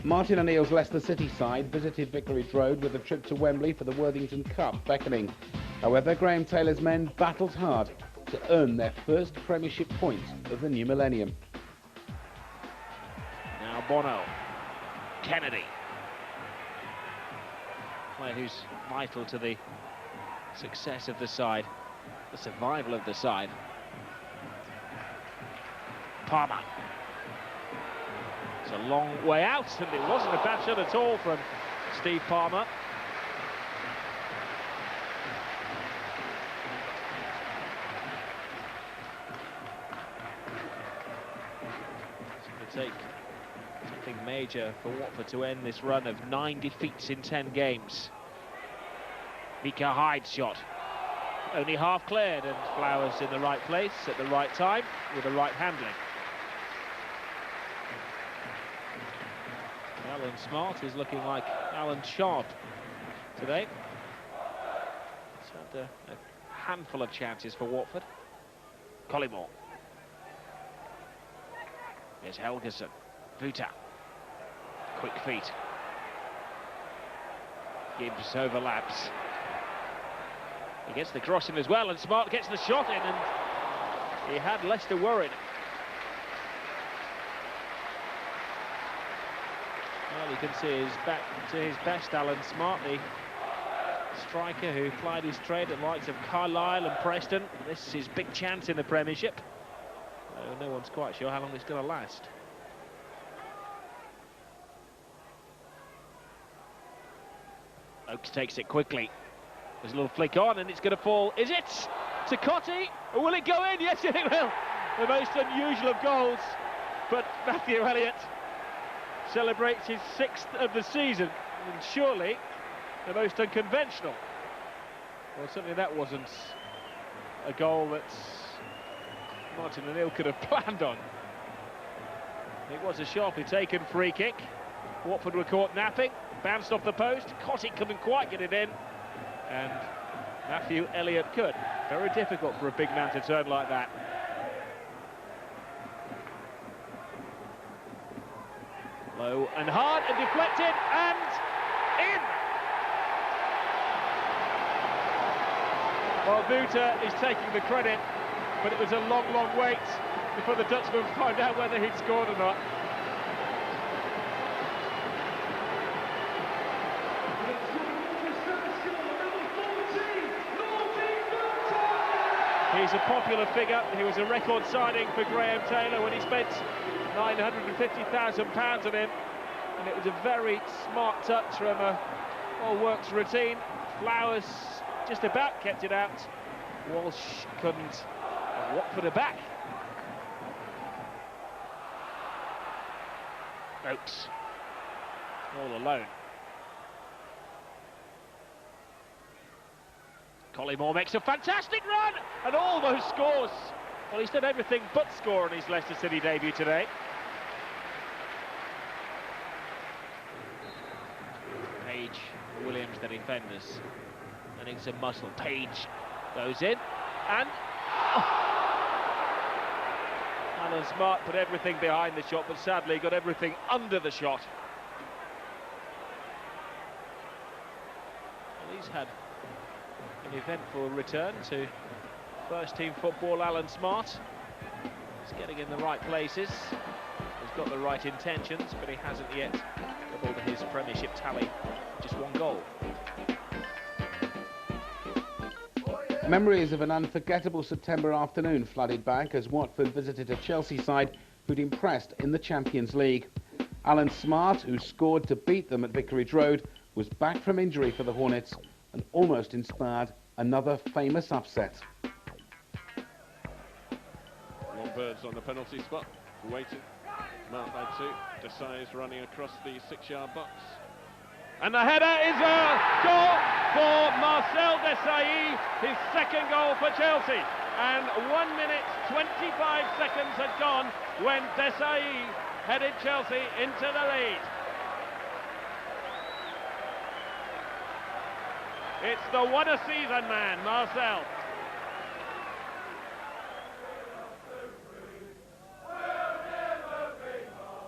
Martin O'Neill's Leicester City side visited Vicarage Road with a trip to Wembley for the Worthington Cup beckoning. However, Graham Taylor's men battled hard to earn their first Premiership point of the new millennium. Now Bono, Kennedy, player who's vital to the success of the side, the survival of the side. Palmer. It's a long way out, and it wasn't a bad shot at all from Steve Palmer. It's going to take something major for Watford to end this run of 9 defeats in 10 games. Mika Hyde's shot, only half cleared, and Flowers in the right place at the right time with the right handling. Alan Smart is looking like Alan Sharp today. He's had a handful of chances for Watford. Collymore. Here's Helgeson. Vuta. Quick feet. Gibbs overlaps. He gets the cross in as well, and Smart gets the shot in, and he had Leicester worried. Well, you can see he's back to his best, Alan Smart, the striker who plied his trade at the likes of Carlisle and Preston. This is his big chance in the Premiership. No one's quite sure how long it's going to last. Oakes takes it quickly. There's a little flick on, and it's going to fall. Is it to Cotti? Or will it go in? Yes, it will. The most unusual of goals. But Matthew Elliott celebrates his 6th of the season, and surely the most unconventional. Well, certainly that wasn't a goal that Martin O'Neill could have planned on. It was a sharply taken free kick. Watford were caught napping, bounced off the post. Cotti couldn't quite get it in, and Matthew Elliott could. Very difficult for a big man to turn like that. Low and hard and deflected and in! Well, Vuta is taking the credit, but it was a long, long wait before the Dutchman found out whether he'd scored or not. He's a popular figure. He was a record signing for Graham Taylor when he spent £950,000 on him, and it was a very smart touch from a all-works routine. Flowers just about kept it out. Walsh couldn't. And Watford are back. Oakes all alone. Collymore makes a fantastic run and almost scores. Well, he's done everything but score on his Leicester City debut today. Page, Williams, the defenders. And it's a muscle. Page goes in, and Alan Smart put everything behind the shot, but sadly got everything under the shot. Well, he's had an eventful return to first-team football, Alan Smart. He's getting in the right places. He's got the right intentions, but he hasn't yet doubled his Premiership tally. Just 1 goal. Memories of an unforgettable September afternoon flooded back as Watford visited a Chelsea side who'd impressed in the Champions League. Alan Smart, who scored to beat them at Vicarage Road, was back from injury for the Hornets and almost inspired another famous upset. Long birds on the penalty spot, waiting. Mark by 2. Desai is running across the 6-yard box. And the header is a goal for Marcel Desailly, his 2nd goal for Chelsea. And 1 minute, 25 seconds had gone when Desailly headed Chelsea into the lead. It's the one-a-season man, Marcel.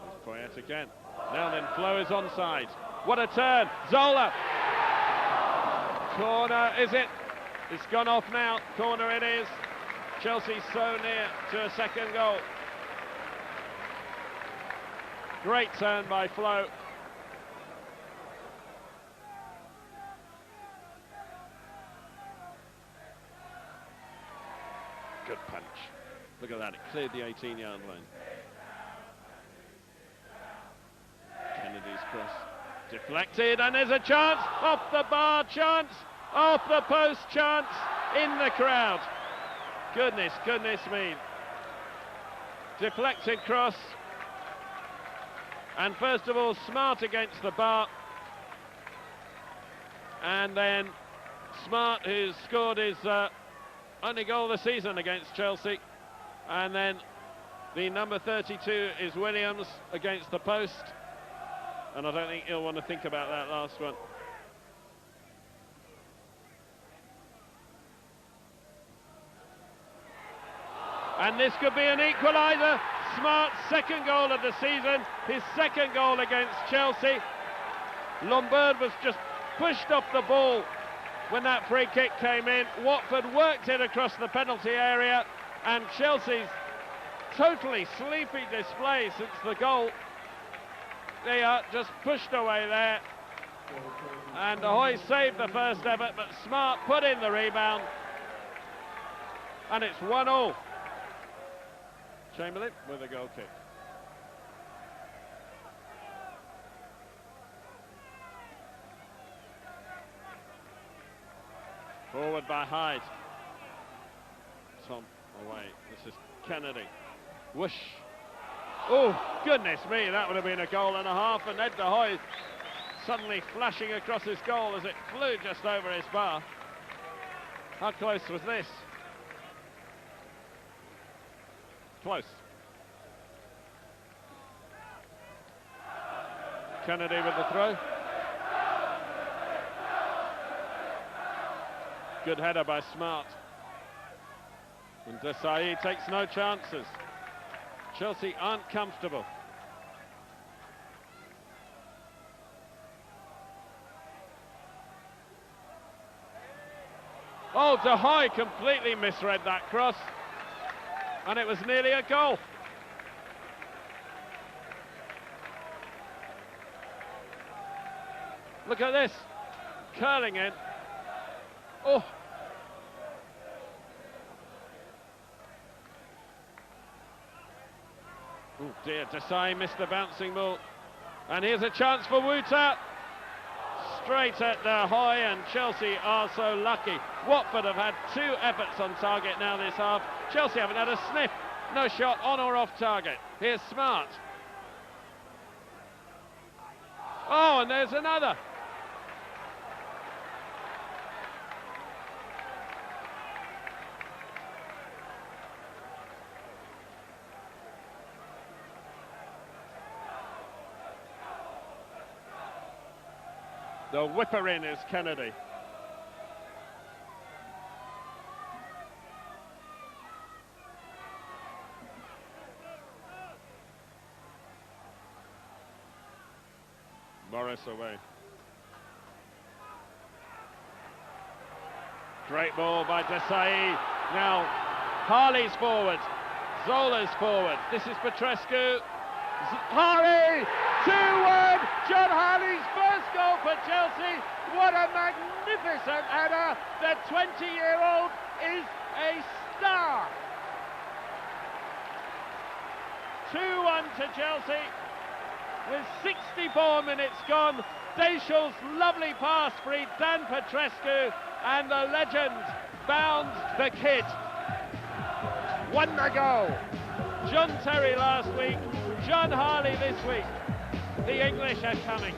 It's Poyet again. Now then, Flo is onside. What a turn! Zola! Corner, is it? It's gone off now. Corner it is. Chelsea so near to a second goal. Great turn by Flo. Good punch. Look at that, it cleared the 18-yard line. Kennedy's cross. Deflected, and there's a chance! Off the bar, chance! Off the post, chance! In the crowd. Goodness me. Deflected cross. And first of all, Smart against the bar. And then Smart, who's scored his only goal of the season against Chelsea. And then the number 32 is Williams against the post. And I don't think he'll want to think about that last one. And this could be an equaliser. Smart's second goal of the season, his second goal against Chelsea. Lombard was just pushed off the ball when that free kick came in. Watford worked it across the penalty area, and Chelsea's totally sleepy display since the goal. They are just pushed away there. And Ahoy saved the first effort, but Smart put in the rebound. And it's 1-1. Chamberlain with a goal kick. Forward by Hyde. Tom away. This is Kennedy. Whoosh. Oh, goodness me, that would have been a goal and a half, and Ed de Hoy suddenly flashing across his goal as it flew just over his bar. How close was this? Close. Kennedy with the throw. Good header by Smart. And Desai takes no chances. Chelsea aren't comfortable. Oh, De Hoy completely misread that cross. And it was nearly a goal. Look at this. Curling in. Oh. Oh dear, Desai missed the bouncing ball. And here's a chance for Wuta. Straight at De Hoy, and Chelsea are so lucky. Watford have had 2 efforts on target now this half. Chelsea haven't had a sniff. No shot on or off target. Here's Smart. Oh, and there's another. The whipper in is Kennedy. Morris away. Great ball by Desai. Now Harley's forward. Zola's forward. This is Petrescu. Harley! 2-1! John Harley's first goal for Chelsea. What a magnificent header. The 20-year-old is a star. 2-1 to Chelsea. With 64 minutes gone, Deschamps' lovely pass freed Dan Petrescu, and the legend bound the kid. Won the goal. John Terry last week, John Harley this week. The English are coming.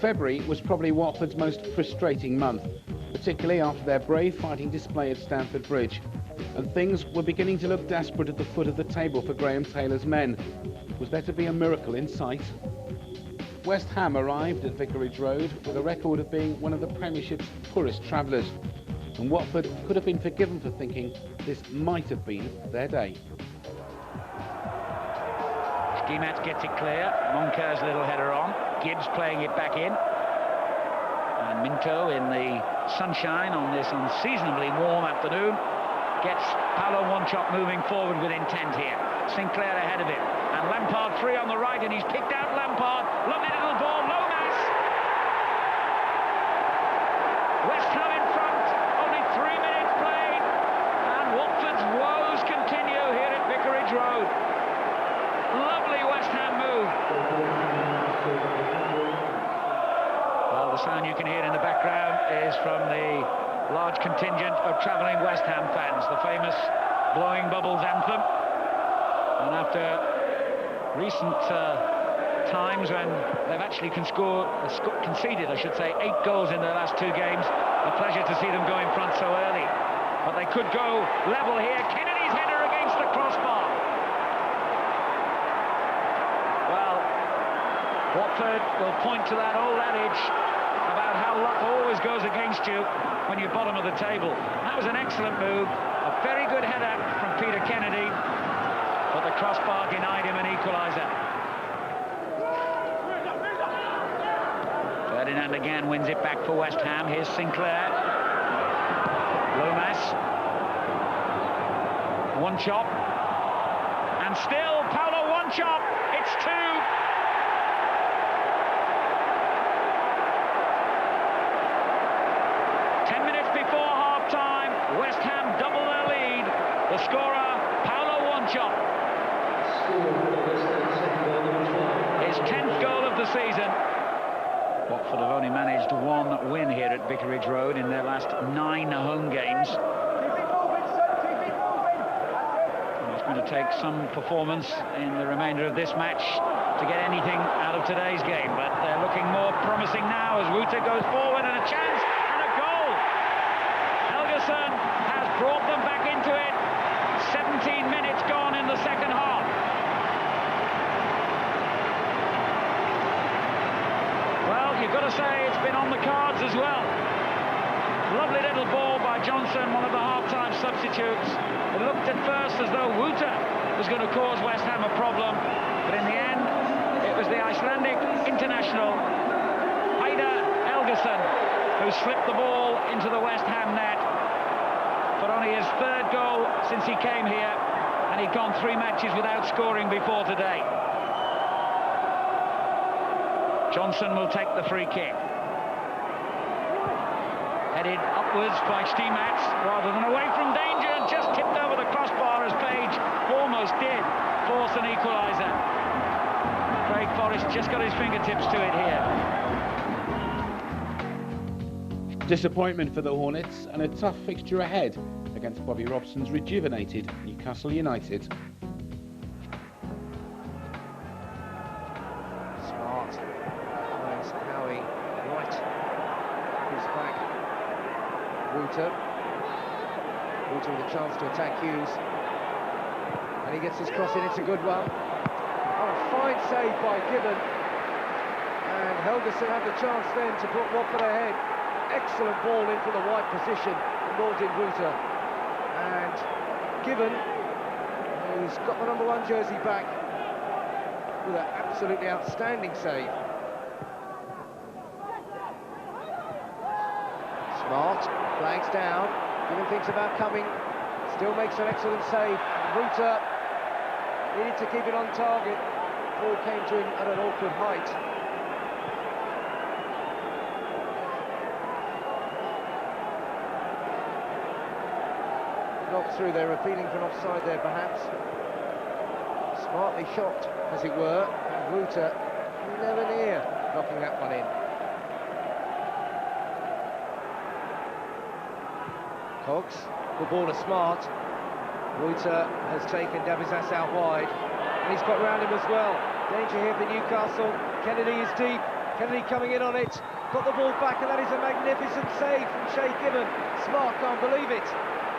February was probably Watford's most frustrating month, particularly after their brave fighting display at Stamford Bridge. And things were beginning to look desperate at the foot of the table for Graham Taylor's men. Was there to be a miracle in sight? West Ham arrived at Vicarage Road with a record of being one of the Premiership's poorest travellers, and Watford could have been forgiven for thinking this might have been their day. Skimat gets it clear, Monca's little header on, Gibbs playing it back in, and Minto in the sunshine on this unseasonably warm afternoon gets Paulo Wanchope moving forward with intent here. Sinclair ahead of him, and Lampard free on the right, and he's picked out Lampard. Lovely little ball, Lomas. West Ham in front, only 3 minutes played, and Watford's woes continue here at Vicarage Road. Lovely West Ham move. Well, the sound you can hear in the background is from the large contingent of travelling West Ham fans, the famous Blowing Bubbles anthem. And after recent times when they've actually conceded, I should say, 8 goals in their last 2 games, a pleasure to see them go in front so early. But they could go level here. Kennedy's header against the crossbar. Well, Watford will point to that old adage about how luck always goes against you when you're bottom of the table. That was an excellent move, a very good header from Peter Kennedy, but the crossbar denied him an equaliser. Ferdinand again wins it back for West Ham. Here's Sinclair. Lomas. Wanchope. And still Paulo Wanchope. It's 2. Before half-time, West Ham double their lead. The scorer, Paulo Wanchope. His 10th goal of the season. Watford have only managed 1 win here at Vicarage Road in their last 9 home games. And it's going to take some performance in the remainder of this match to get anything out of today's game, but they're looking more promising now as Wuta goes forward, and a chance. Has brought them back into it. 17 minutes gone in the second half. Well, you've got to say it's been on the cards as well. Lovely little ball by Johnson, one of the half-time substitutes. It looked at first as though Wuta was going to cause West Ham a problem, but in the end, it was the Icelandic international, Heiðar Helgason, who slipped the ball into the West Ham net. For only his 3rd goal since he came here, and he'd gone 3 matches without scoring before today. Johnson will take the free kick. Headed upwards by Skimat rather than away from danger, and just tipped over the crossbar as Page almost did force an equaliser. Craig Forrest just got his fingertips to it here. Disappointment for the Hornets and a tough fixture ahead against Bobby Robson's rejuvenated Newcastle United. Smart. Where's Howie? Right. He's back. Wuta. Wuta with a chance to attack Hughes. And he gets his cross in, it's a good one. Oh, fine save by Gibbon. And Helgason had the chance then to put Watford ahead. Excellent ball into the wide position from Mordin Wuta. And Gibbon, who's got the number 1 jersey back, with an absolutely outstanding save. Smart, flags down, Gibbon thinks about coming, still makes an excellent save. Wuta needed to keep it on target. Ball came to him at an awkward height. Knocked through there, appealing for an offside there perhaps. Smartly shot, as it were, and Wuta never near knocking that one in. Cox, the ball to Smart. Wuta has taken Dabizas out wide, and he's got round him as well. Danger here for Newcastle. Kennedy is deep. Kennedy coming in on it. Got the ball back, and that is a magnificent save from Shay Gibbon. Smart can't believe it.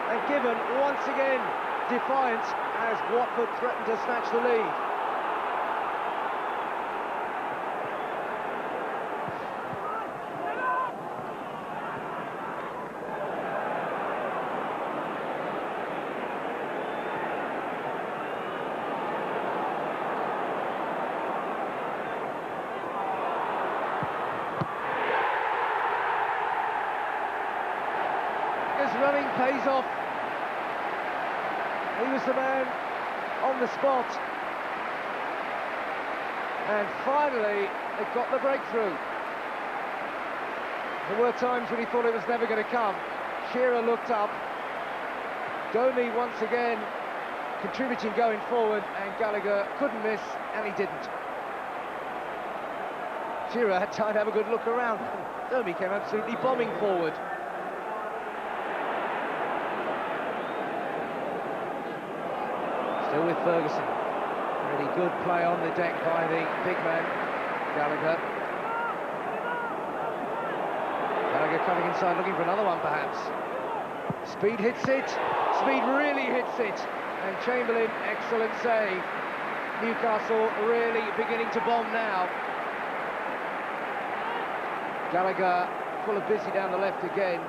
And Gibbon, once again, defiant as Watford threatened to snatch the lead. pays off. He was the man on the spot. And finally, they got the breakthrough. There were times when he thought it was never going to come. Shearer looked up. Domi once again contributing going forward, and Gallagher couldn't miss, and he didn't. Shearer had time to have a good look around. Domi came absolutely bombing forward. Still with Ferguson. Really good play on the deck by the big man, Gallagher. Gallagher coming inside, looking for another one perhaps. Speed hits it. Speed really hits it. And Chamberlain, excellent save. Newcastle really beginning to bomb now. Gallagher full of busy down the left again.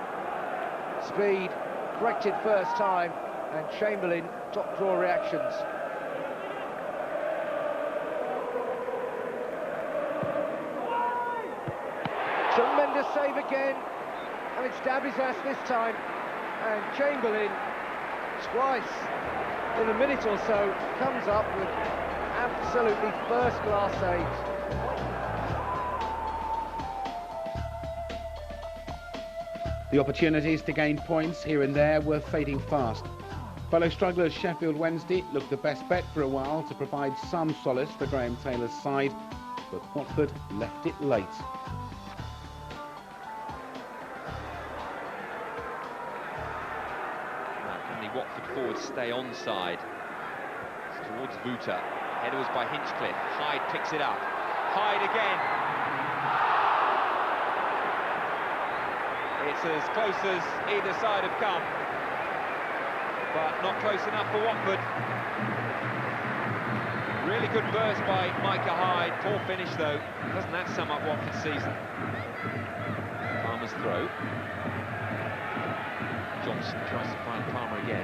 Speed corrected first time, and Chamberlain top draw reactions. Tremendous save again, and it's Dabi's this time, and Chamberlain twice in a minute or so comes up with absolutely first-class saves. The opportunities to gain points here and there were fading fast. Fellow strugglers Sheffield Wednesday looked the best bet for a while to provide some solace for Graham Taylor's side, but Watford left it late. Watford forwards stay onside. It's towards Vuta. Header was by Hinchcliffe. Hyde picks it up. Hyde again. It's as close as either side have come, but not close enough for Watford. Really good burst by Micah Hyde. Poor finish though. Doesn't that sum up Watford's season? Palmer's throw. Johnson tries to find Palmer again.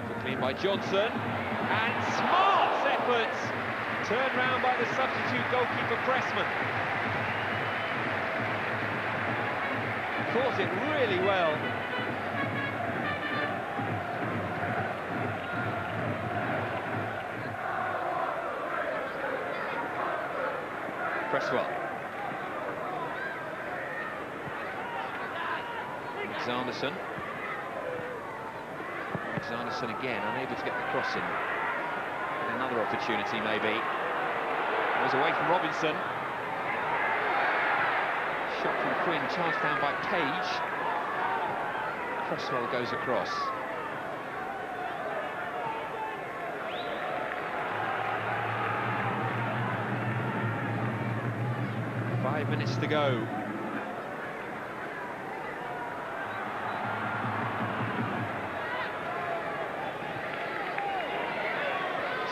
Quickly in by Johnson, and Smart's efforts turned round by the substitute goalkeeper Pressman. Caught it really well. Cresswell. Xanderson again, unable to get the cross in. And another opportunity maybe. It was away from Robinson. Shot from Quinn, charged down by Cage. Cresswell goes across. Five minutes to go.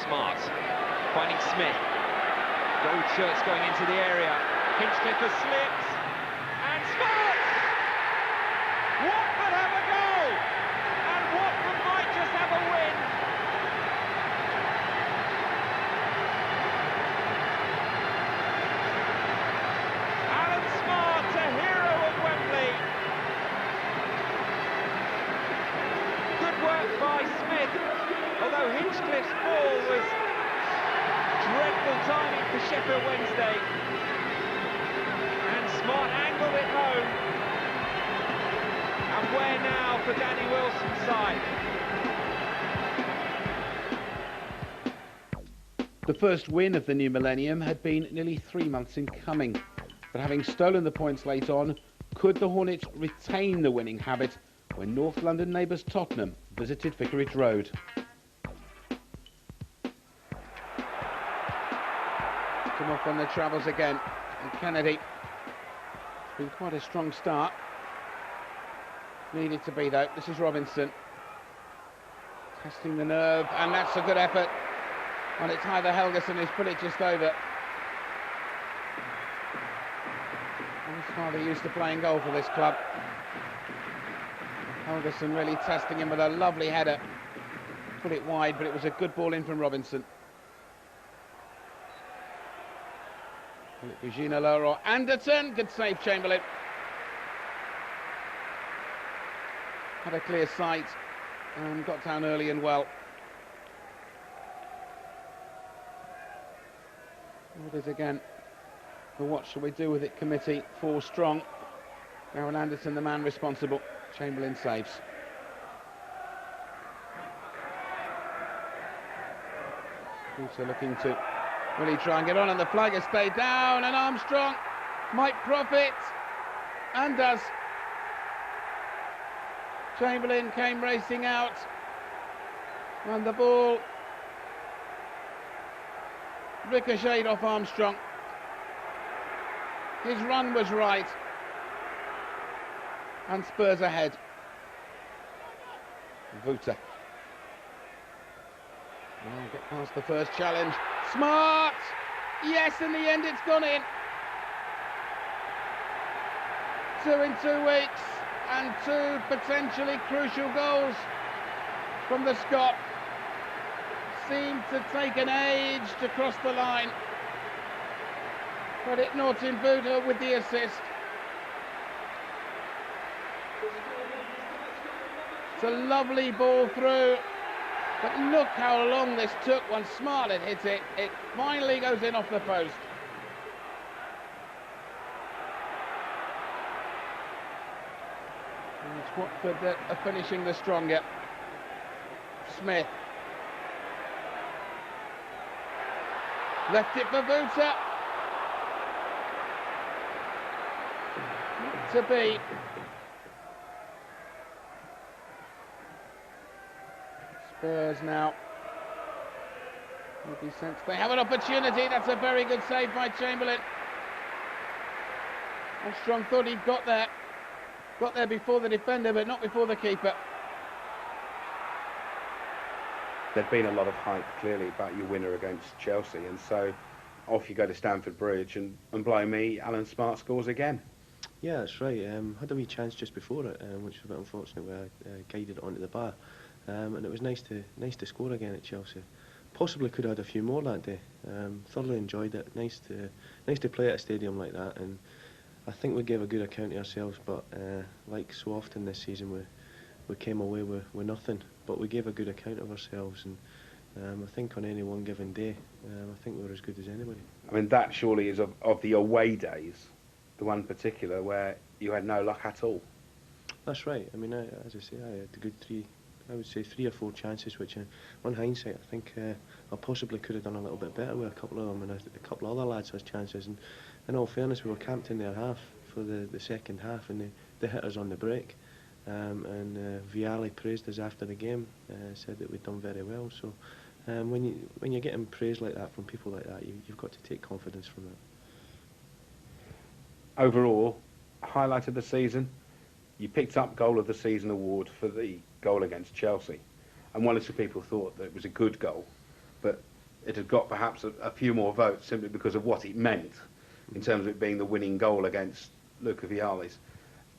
Smart, finding Smith. Goldshirt's going into the area. Hinchcliffe has slipped, and Smart! Watford have a goal, and Watford might just have a win. Alan Smart, a hero of Wembley. Good work by Smith. Although Hinchcliffe's ball was dreadful timing for Sheffield Wednesday, and Smart angled it home, and where now for Danny Wilson's side? The first win of the new millennium had been nearly 3 months in coming, but having stolen the points late on, could the Hornets retain the winning habit when North London neighbours Tottenham visited Vicarage Road? Come off on the travels again, and Kennedy. It's been quite a strong start. Needed to be though. This is Robinson. Testing the nerve, and that's a good effort. And it's either Helgeson who's put it just over. His father used to playing goal for this club. Helgeson really testing him with a lovely header. Put it wide, but it was a good ball in from Robinson. Will it be Gina Leroy? Anderton, good save Chamberlain. had a clear sight and got down early and well. It is again the what shall we do with it committee, 4 strong. Aaron Anderson, the man responsible. Chamberlain saves. Also looking to really try and get on, and the flag has stayed down, and Armstrong might profit, and does. Chamberlain came racing out, and the ball ricocheted off Armstrong. His run was right, and Spurs ahead. Vuta. Well, get past the first challenge. Smart! Yes, in the end it's gone in. 2 in 2 weeks, and 2 potentially crucial goals from the Scot. Seemed to take an age to cross the line. But Norton Vuta with the assist. It's a lovely ball through, but look how long this took. Once Smart had hit it, it finally goes in off the post. And it's Watford that are finishing the stronger. Smith. Left it for Vuta. To be. Spurs now. Would be sense they have an opportunity. That's a very good save by Chamberlain. Armstrong thought he'd got there. Got there before the defender, but not before the keeper. There'd been a lot of hype, clearly, about your winner against Chelsea, and so off you go to Stamford Bridge, and blow me, Alan Smart scores again. Yeah, that's right. Had a wee chance just before it, which was a bit unfortunate, where I guided it onto the bar. And it was nice to score again at Chelsea. Possibly could have had a few more that day. Thoroughly enjoyed it. Nice to play at a stadium like that, and I think we gave a good account of ourselves. But like so often this season, we came away with nothing. But we gave a good account of ourselves, and I think on any one given day, I think we were as good as anybody. I mean, that surely is of the away days, the one particular where you had no luck at all. That's right. I mean, as I say, I had a good 3 or 4 chances, which on hindsight I think I possibly could have done a little bit better with a couple of them, and a couple of other lads had chances. And in all fairness, we were camped in their half for the second half, and they hit us on the break. And Vialli praised us after the game, said that we'd done very well. So when you're getting praise like that from people like that, you've got to take confidence from that. Overall, highlight of the season, you picked up Goal of the Season award for the goal against Chelsea, and one or two people thought that it was a good goal, but it had got perhaps a few more votes simply because of what it meant in terms of it being the winning goal against Luca Vialli's.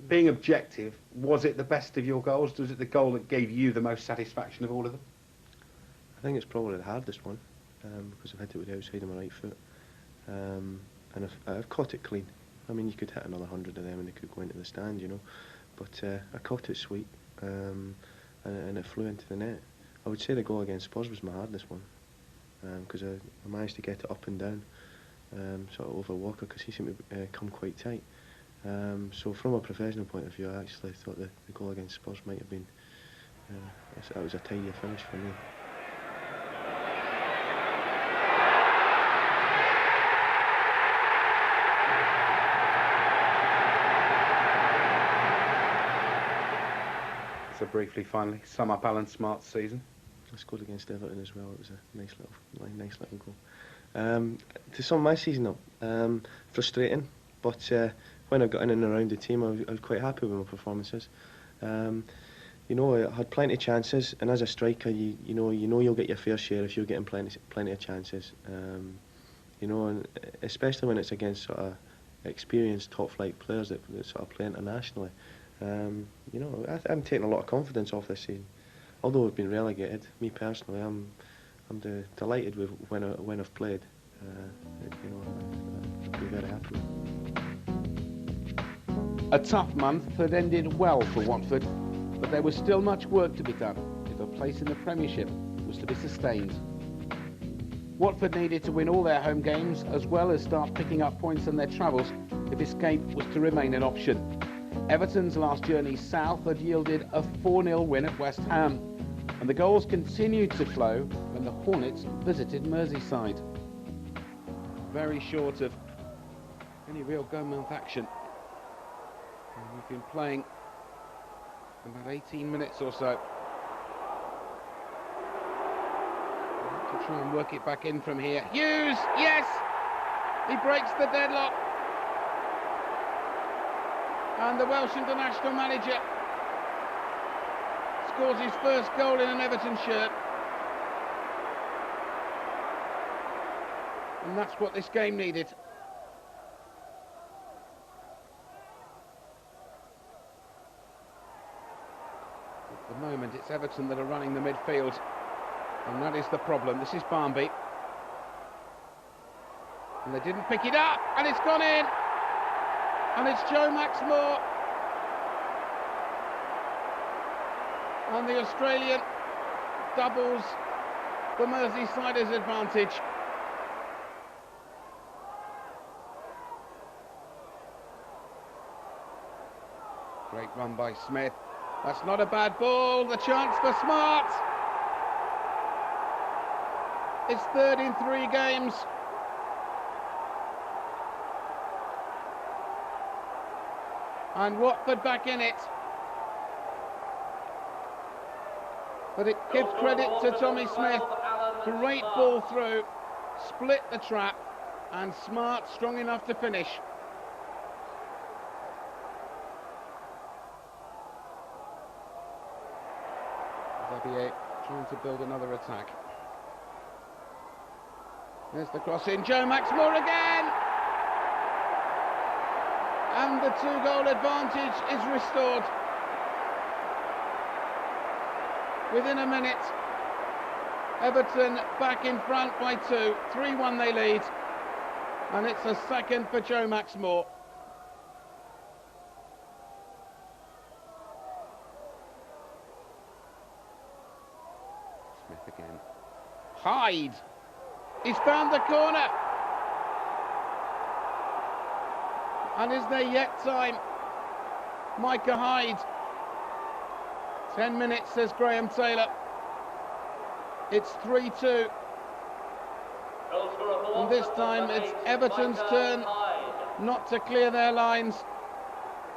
Being objective, was it the best of your goals? Was it the goal that gave you the most satisfaction of all of them? I think it's probably the hardest one, because I've hit it with the outside of my right foot, and I've caught it clean. I mean, you could hit another 100 of them and they could go into the stand, you know, but I caught it sweet, and it flew into the net. I would say the goal against Spurs was my hardest one, because I managed to get it up and down, sort of over Walker, because he seemed to come quite tight. So from a professional point of view, I actually thought the goal against Spurs might have been, that was a tidier finish for me. So briefly, finally, sum up Alan Smart's season. I scored against Everton as well. It was a nice little goal. To sum my season up, frustrating, but when I got in and around the team, I was quite happy with my performances. You know, I had plenty of chances, and as a striker, you know you'll get your fair share if you're getting plenty of chances. You know, and especially when it's against sort of experienced top-flight players that sort of play internationally. You know, I'm taking a lot of confidence off this season. Although we've been relegated, me personally, I'm delighted with when I've played. You know, I've been very happy with it. A tough month had ended well for Watford. but there was still much work to be done if a place in the Premiership was to be sustained. Watford needed to win all their home games as well as start picking up points on their travels if escape was to remain an option. Everton's last journey south had yielded a 4-0 win at West Ham, and the goals continued to flow when the Hornets visited Merseyside. Very short of any real go-mouth action. And we've been playing about 18 minutes or so. To try and work it back in from here. Hughes, yes! He breaks the deadlock. And the Welsh international manager scores his first goal in an Everton shirt. And that's what this game needed. At the moment, it's Everton that are running the midfield. And that is the problem. This is Barnby. And they didn't pick it up, and it's gone in. And it's Joe Maxmore. And the Australian doubles the Merseysiders' advantage. Great run by Smith. That's not a bad ball. The chance for Smart. It's third in 3 games. And Watford back in it. But it gives credit to Tommy Smith. Great ball through, split the trap, and Smart strong enough to finish. Xavier trying to build another attack. There's the cross in, Joe Maxmore again! And the 2-goal advantage is restored. Within a minute, Everton back in front by 2. 3-1 they lead. And it's a second for Joe Maxmore. Smith again. Hyde! He's found the corner. And is there yet time? Micah Hyde. 10 minutes, says Graham Taylor. It's 3-2. And this time it's Everton's turn not to clear their lines.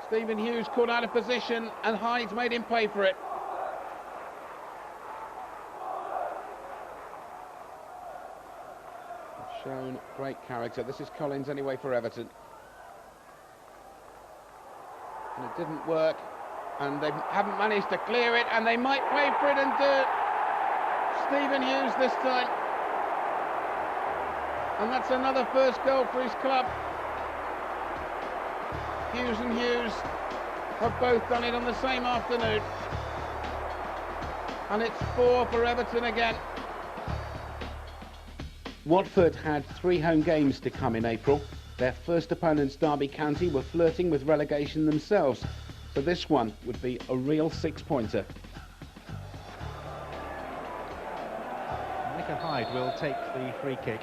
Stephen Hughes caught out of position and Hyde made him pay for it. Shown great character. This is Collins anyway for Everton. And it didn't work, and they haven't managed to clear it, and they might pay for it and do. Stephen Hughes this time. And that's another first goal for his club. Hughes and Hughes have both done it on the same afternoon. And it's 4 for Everton again. Watford had 3 home games to come in April. Their first opponents, Derby County, were flirting with relegation themselves, so this one would be a real 6-pointer. Micah Hyde will take the free kick.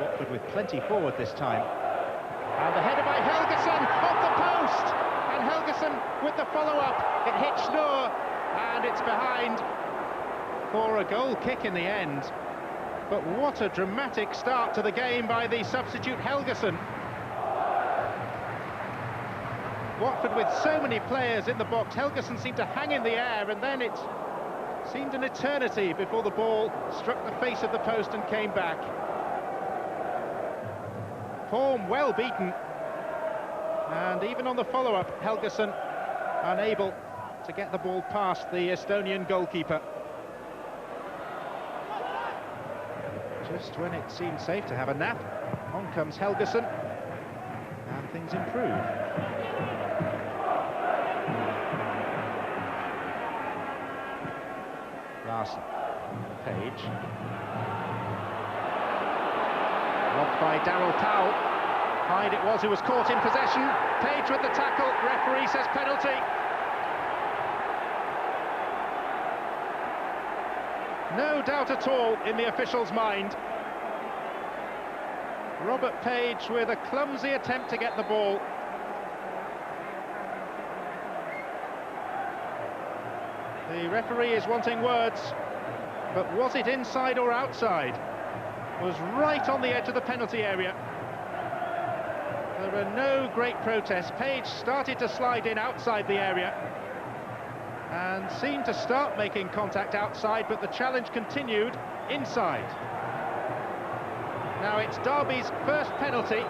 Watford with plenty forward this time. And the header by Helgeson off the post! And Helgeson with the follow-up. It hit Schnoor, and it's behind for a goal kick in the end. But what a dramatic start to the game by the substitute Helgeson. Watford with so many players in the box. Helgeson seemed to hang in the air, and then it seemed an eternity before the ball struck the face of the post and came back. Form well beaten. And even on the follow-up, Helgeson unable to get the ball past the Estonian goalkeeper. Just when it seemed safe to have a nap, on comes Helgeson, and things improve. Larson, Page. Robbed by Darryl Powell. Hyde it was who was caught in possession. Page with the tackle, referee says penalty. No doubt at all in the official's mind. Robert Page with a clumsy attempt to get the ball. The referee is wanting words, but was it inside or outside? Was right on the edge of the penalty area. There were no great protests. Page started to slide in outside the area and seemed to start making contact outside, but the challenge continued inside. Now it's Derby's first penalty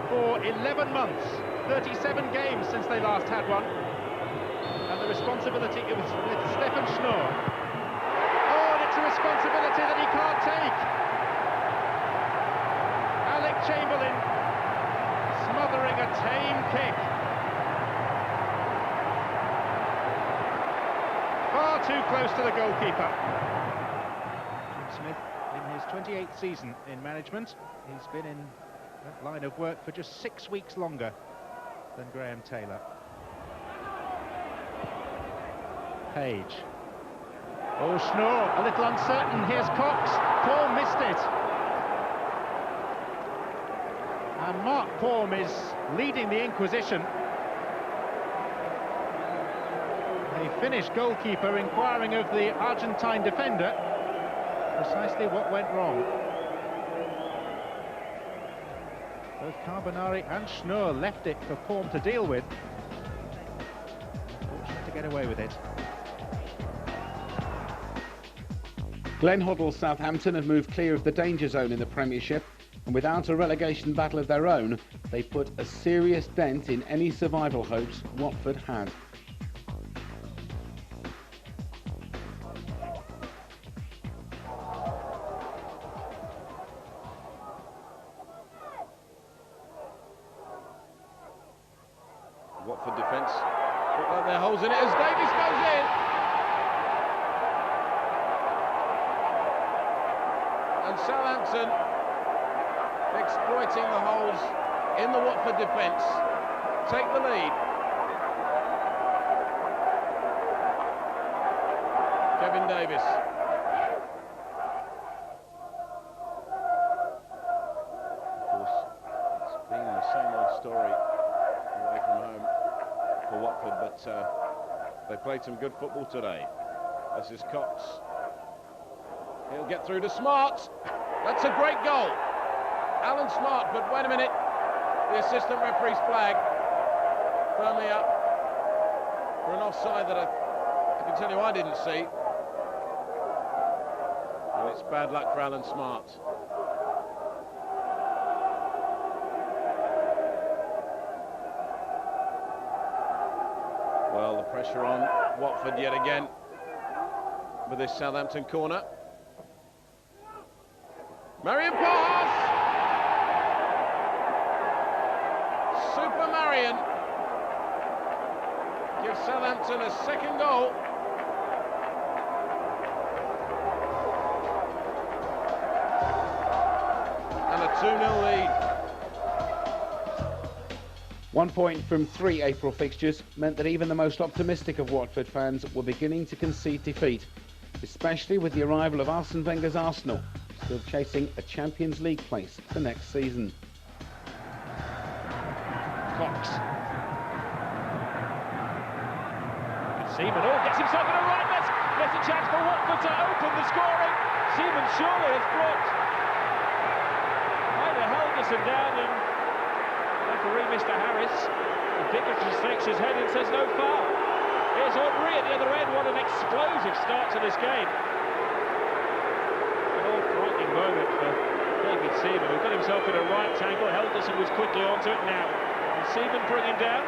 for 11 months, 37 games since they last had one. And the responsibility is with Stefan Schnorr. Oh, and it's a responsibility that he can't take. Alec Chamberlain smothering a tame kick. Far too close to the goalkeeper. Jim Smith in his 28th season in management. He's been in that line of work for just 6 weeks longer than Graham Taylor. Page. Oh, Schnorr, a little uncertain. Here's Cox. Paul missed it. And Mark Porm is leading the Inquisition. The Finnish goalkeeper inquiring of the Argentine defender precisely what went wrong. Both Carbonari and Schnorr left it for Porm to deal with. Fortunate to get away with it. Glenn Hoddle's Southampton have moved clear of the danger zone in the Premiership, and without a relegation battle of their own, they put a serious dent in any survival hopes Watford had. Watford defence look like there are holes in it as Davies goes in. And Southampton exploiting the holes in the Watford defence take the lead. Kevin Davies. Of course, it's been the same old story away from home for Watford, but they played some good football today. This is Cox. He'll get through to Smart. That's a great goal. Alan Smart, but wait a minute. The assistant referee's flag firmly up for an offside that I can tell you I didn't see. And it's bad luck for Alan Smart. Well, the pressure on Watford yet again with this Southampton corner. Marion pass! Super Marion gives Southampton a second goal. And a 2-0 lead. 1 point from 3 April fixtures meant that even the most optimistic of Watford fans were beginning to concede defeat, especially with the arrival of Arsene Wenger's Arsenal, still chasing a Champions League place for next season. Cox. Seaman, oh, gets himself in a right mess. There's a chance for Watford to open the scoring. Seaman surely has blocked either Helgeson down, and referee Mr. Harris, the Dickinson shakes his head and says no foul. Here's Henry at the other end. What an explosive start to this game. Moment for David Seaman, who got himself in a right angle. Helgeson was quickly onto it now. And Seaman bring him down.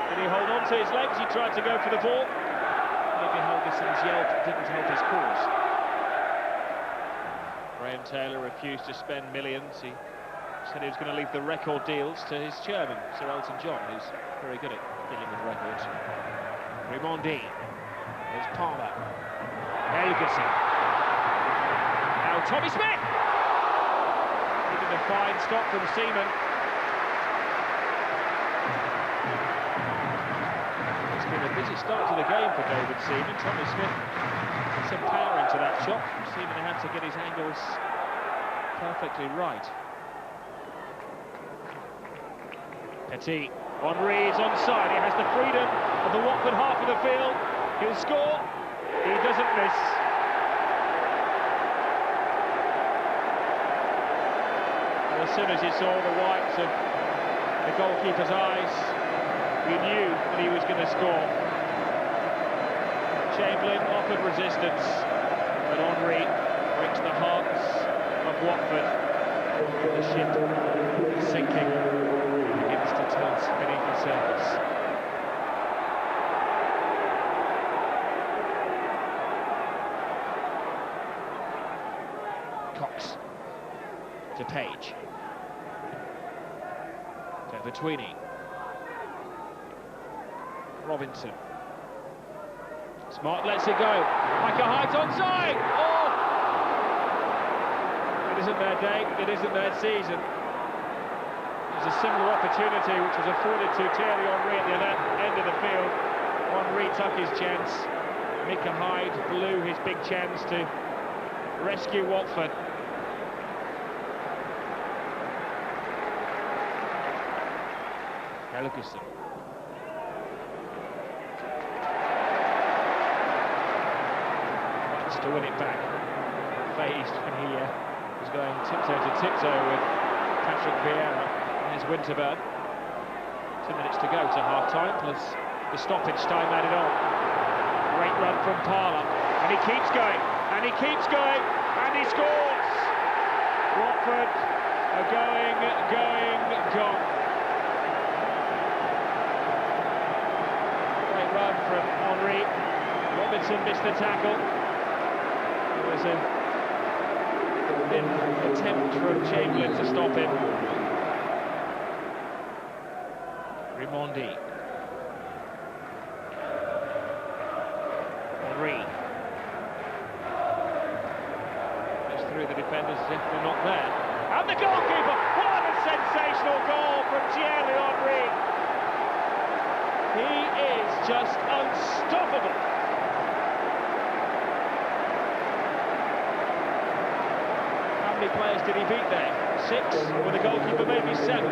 Did he hold on to his legs? He tried to go for the ball. Maybe Helgeson's yell didn't help his cause. Graham Taylor refused to spend millions. He said he was going to leave the record deals to his chairman, Sir Elton John, who's very good at dealing with records. Rimondi. There's Palmer. Helgeson. Tommy Smith! Giving a fine stop from Seaman. It's been a busy early start to the game for David Seaman. Tommy Smith put some power into that shot. Seaman had to get his angles perfectly right. Petit, Henry is onside. He has the freedom of the Watford half of the field. He'll score. He doesn't miss. And as soon as he saw the whites of the goalkeeper's eyes, we knew that he was going to score. Chamberlain offered resistance, but Henry breaks the hearts of Watford. The ship is sinking, begins to tilt beneath the surface. Cox to Page. To Betweeny. Robinson. Smart lets it go. Micah Hyde's onside. Oh! It isn't their day. It isn't their season. There's a similar opportunity which was afforded to Thierry Henry at the other end of the field. Henry took his chance. Micah Hyde blew his big chance to rescue Watford. Helguson. Wants to win it back. Phased when he was going tiptoe to tiptoe with Patrick Vieira and his Winterburn. 2 minutes to go to half-time, plus the stoppage time added on. Great run from Parler, and he keeps going, and he keeps going, and he scores! Watford are going, gone. Great run from Henry. Robinson missed the tackle. There was an attempt from Chamberlain to stop him. Rimondi. Henry. Goes through the defenders as if they're not there. And the goalkeeper! What a sensational goal from Thierry Henry! He is just unstoppable! How many players did he beat there? 6? With the goalkeeper maybe 7?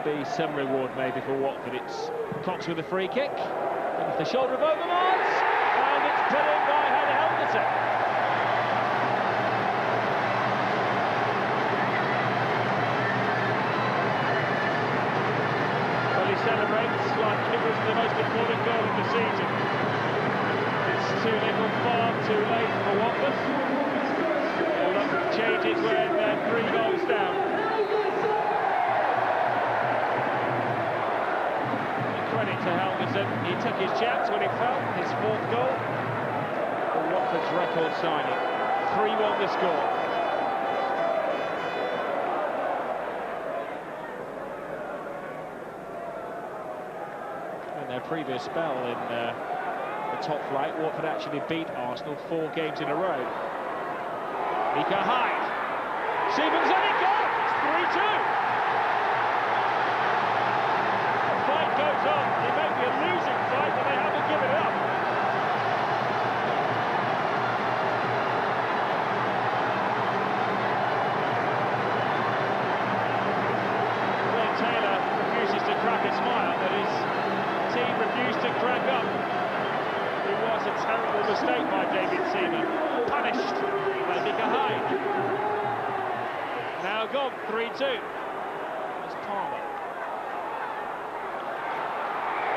Be some reward maybe for Watford. It's Cox with a free kick, and the shoulder of Overmars, and it's put in by Helguson. Well, he celebrates like it was the most important goal of the season. It's too little, far too late for Watford. The luck changes when they're 3 goals down. To Helguson, he took his chance when he fell, his 4th goal for Watford's record signing. 3-1 the score. In their previous spell in the top flight, Watford actually beat Arsenal 4 games in a row. Micah Hyde. Seaman's let it go! It's 3-2! Goes on. It may be a losing fight, but they haven't given it up. Glenn Taylor refuses to crack a smile, but his team refused to crack up. It was a terrible mistake by David Seaman, punished by Micah Hyde. Now gone, 3-2. It's Palmer.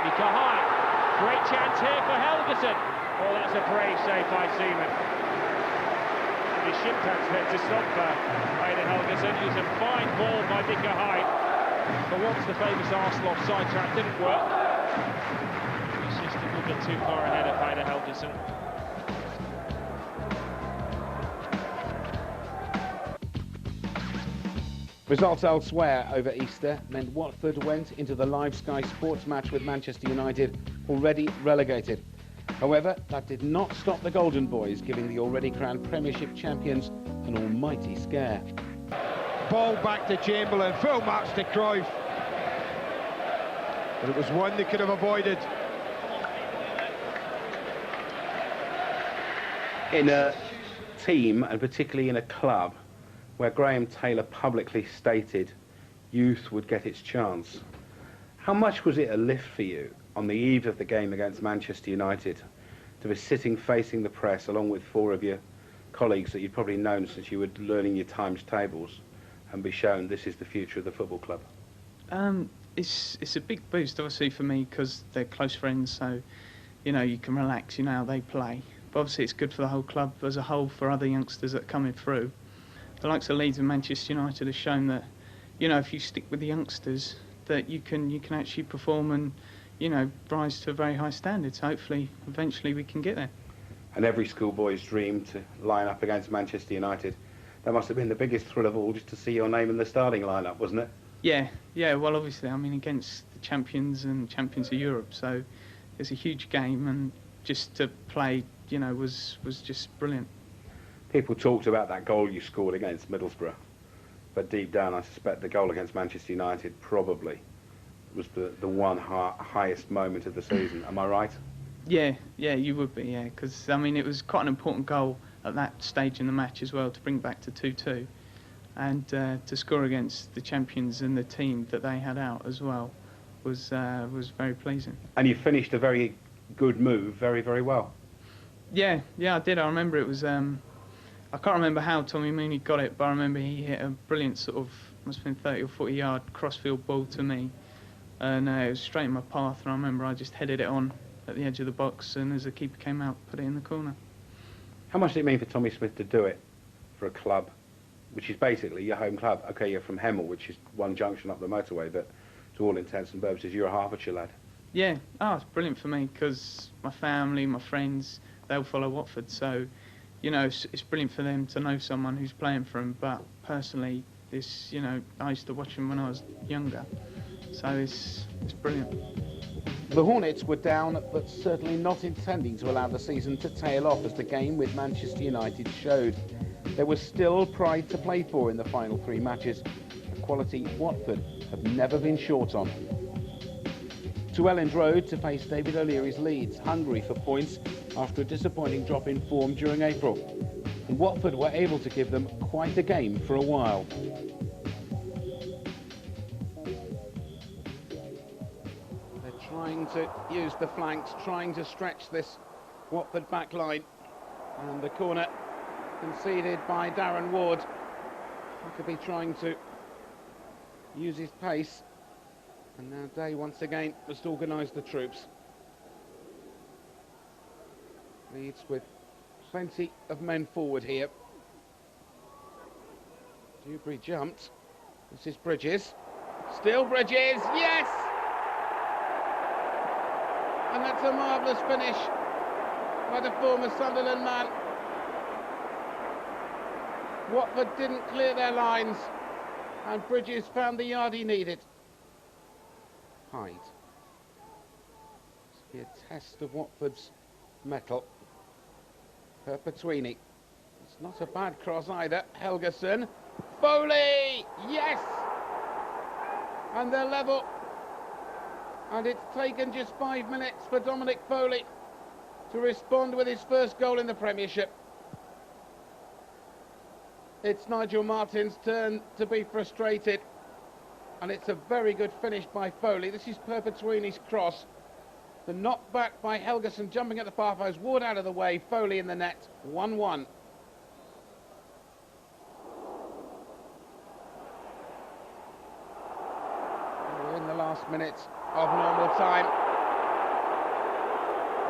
Micah Hyde, great chance here for Helguson. Oh, that's a brave save by Seaman. And his shin pads there to stop Heine Helguson. It was a fine ball by Micah Hyde. But once the famous Arsenal offside trap didn't work, it's just a little bit too far ahead of Heine Helguson. Results elsewhere over Easter meant Watford went into the live Sky Sports match with Manchester United, already relegated. However, that did not stop the Golden Boys giving the already crowned Premiership champions an almighty scare. Ball back to Chamberlain, full marks to Cruyff. But it was one they could have avoided. In a team, and particularly in a club, where Graham Taylor publicly stated youth would get its chance, how much was it a lift for you on the eve of the game against Manchester United to be sitting facing the press along with 4 of your colleagues that you'd probably known since you were learning your times tables and be shown this is the future of the football club? It's a big boost obviously for me because they're close friends, so you know you can relax, you know how they play. But obviously it's good for the whole club as a whole, for other youngsters that are coming through. The likes of Leeds and Manchester United have shown that, you know, if you stick with the youngsters, that you can actually perform and, you know, rise to a very high standard. So hopefully, eventually we can get there. And every schoolboy's dream to line up against Manchester United. That must have been the biggest thrill of all, just to see your name in the starting lineup, wasn't it? Yeah. Well, obviously, I mean, against the champions and champions of Europe, so it's a huge game, and just to play, you know, was just brilliant. People talked about that goal you scored against Middlesbrough, but deep down, I suspect the goal against Manchester United probably was the one highest moment of the season. Am I right? Yeah, you would be, yeah, because I mean it was quite an important goal at that stage in the match as well to bring back to 2-2, and to score against the champions and the team that they had out as well was very pleasing. And you finished a very good move, very, very well. Yeah, I did. I remember it was. I can't remember how Tommy Mooney got it, but I remember he hit a brilliant sort of, must have been 30 or 40 yard crossfield ball to me, and it was straight in my path. And I remember I just headed it on at the edge of the box, and as the keeper came out, put it in the corner. How much did it mean for Tommy Smith to do it for a club, which is basically your home club? Okay, you're from Hemel, which is one junction up the motorway, but to all intents and purposes, you're a Hertfordshire lad. Yeah, it's brilliant for me because my family, my friends, they'll follow Watford, so you know it's brilliant for them to know someone who's playing for them. But personally, this, you know, I used to watch them when I was younger, so it's brilliant. The Hornets were down, but certainly not intending to allow the season to tail off, as the game with Manchester United showed. There was still pride to play for in the final 3 matches, a quality Watford have never been short on. To Elland Road to face David O'Leary's Leeds, hungry for points after a disappointing drop in form during April. And Watford were able to give them quite a game for a while. They're trying to use the flanks, trying to stretch this Watford back line. And the corner conceded by Darren Ward. Huckabee trying to use his pace. And now Day once again must organise the troops. Leeds with plenty of men forward here. Dewberry jumped. This is Bridges. Still Bridges, yes! And that's a marvellous finish by the former Sunderland man. Watford didn't clear their lines, and Bridges found the yard he needed. Hyde. This will be a test of Watford's mettle. Perpetuini. It's not a bad cross either. Helgason. Foley! Yes! And they're level. And it's taken just 5 minutes for Dominic Foley to respond with his first goal in the Premiership. It's Nigel Martin's turn to be frustrated. And it's a very good finish by Foley. This is Perpetuini's cross. The knockback by Helgason jumping at the far post. Ward out of the way. Foley in the net. 1-1. We're in the last minutes of normal time.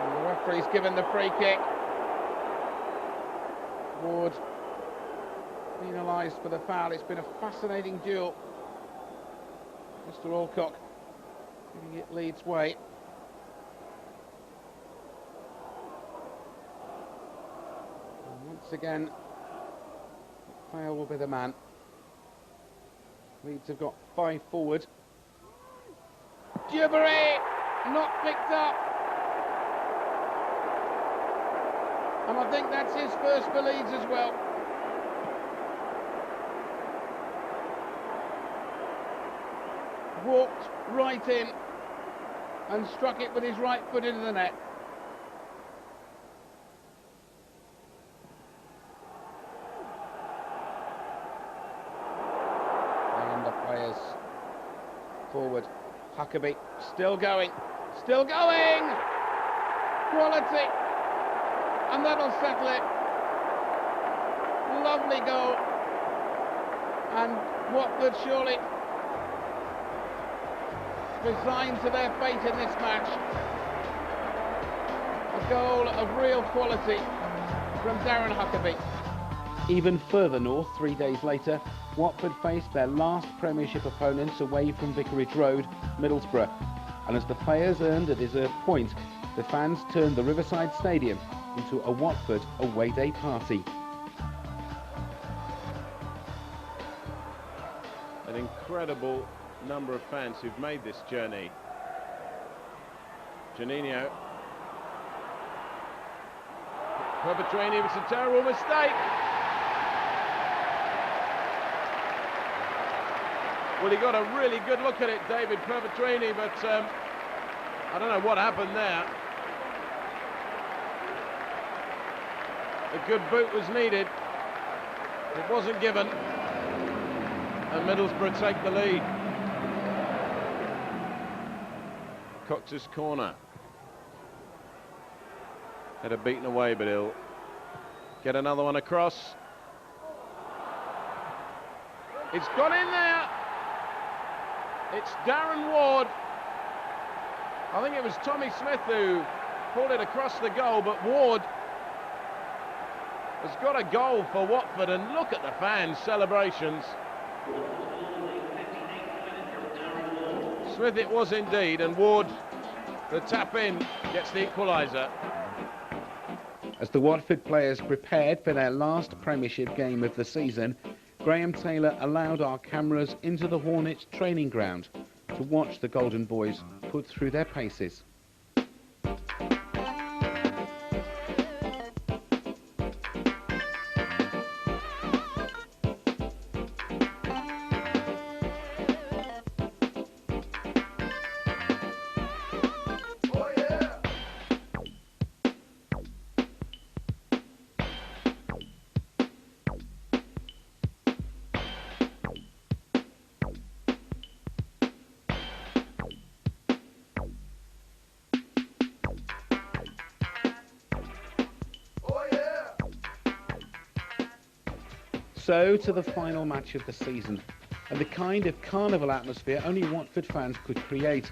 And the referee's given the free kick. Ward penalised for the foul. It's been a fascinating duel. Mr. Alcock giving it Leeds' way. And once again, Fail will be the man. Leeds have got 5 forward. Dewberry! Not picked up. And I think that's his first for Leeds as well. Walked right in and struck it with his right foot into the net. And the players forward. Huckabee still going. Still going! Quality! And that'll settle it. Lovely goal. And Watford surely resigned to their fate in this match. A goal of real quality from Darren Huckabee. Even further north, 3 days later, Watford faced their last Premiership opponents away from Vicarage Road, Middlesbrough. And as the players earned a deserved point, the fans turned the Riverside Stadium into a Watford away day party. An incredible number of fans who've made this journey. Janino. Perpetrini, it's a terrible mistake. Well, he got a really good look at it, David Perpetrini, but I don't know what happened there. A good boot was needed. It wasn't given. And Middlesbrough take the lead. Cox's corner. Header beaten away, but he'll get another one across. It's gone in there. It's Darren Ward. I think it was Tommy Smith who pulled it across the goal, but Ward has got a goal for Watford, and look at the fans' celebrations. Smith it was indeed, and Ward, the tap in, gets the equaliser. As the Watford players prepared for their last Premiership game of the season, Graham Taylor allowed our cameras into the Hornets training ground to watch the Golden Boys put through their paces. So to the final match of the season, and the kind of carnival atmosphere only Watford fans could create.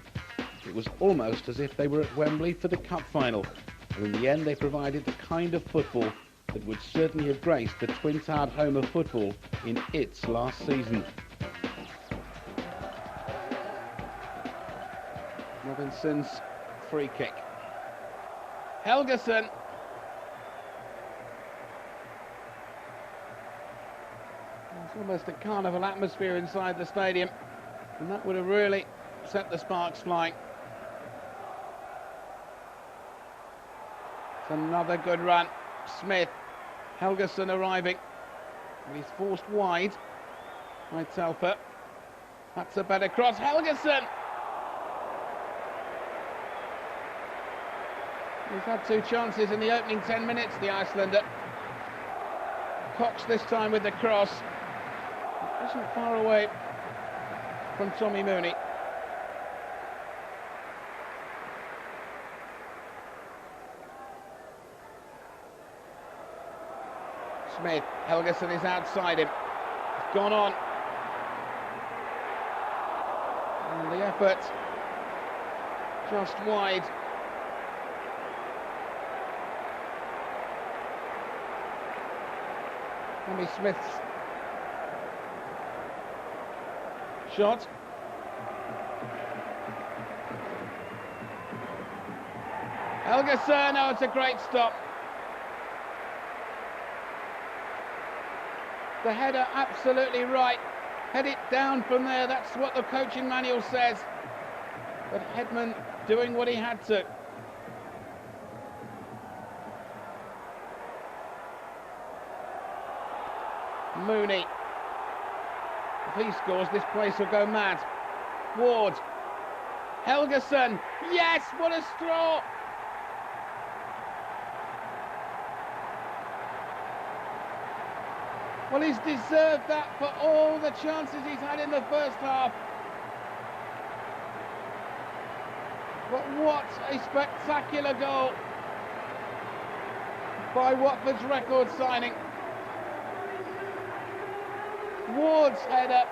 It was almost as if they were at Wembley for the cup final, and in the end they provided the kind of football that would certainly have graced the twin-tarred home of football in its last season. Robinson's free kick. Helgason. It's almost a carnival atmosphere inside the stadium, and that would have really set the sparks flying. It's another good run. Smith. Helgason arriving. And he's forced wide by Telfer. That's a better cross. Helgason! He's had two chances in the opening 10 minutes, the Icelander. Cox this time with the cross. It isn't far away from Tommy Mooney. Smith, Helgason is outside him. It's gone on. And the effort just wide. Tommy Smith's shot. Helgason, oh, it's a great stop. The header absolutely right. Head it down from there, that's what the coaching manual says. But Hedman doing what he had to. Mooney. If he scores, this place will go mad. Ward. Helgeson. Yes, what a straw! Well, he's deserved that for all the chances he's had in the first half. But what a spectacular goal by Watford's record signing. Ward's header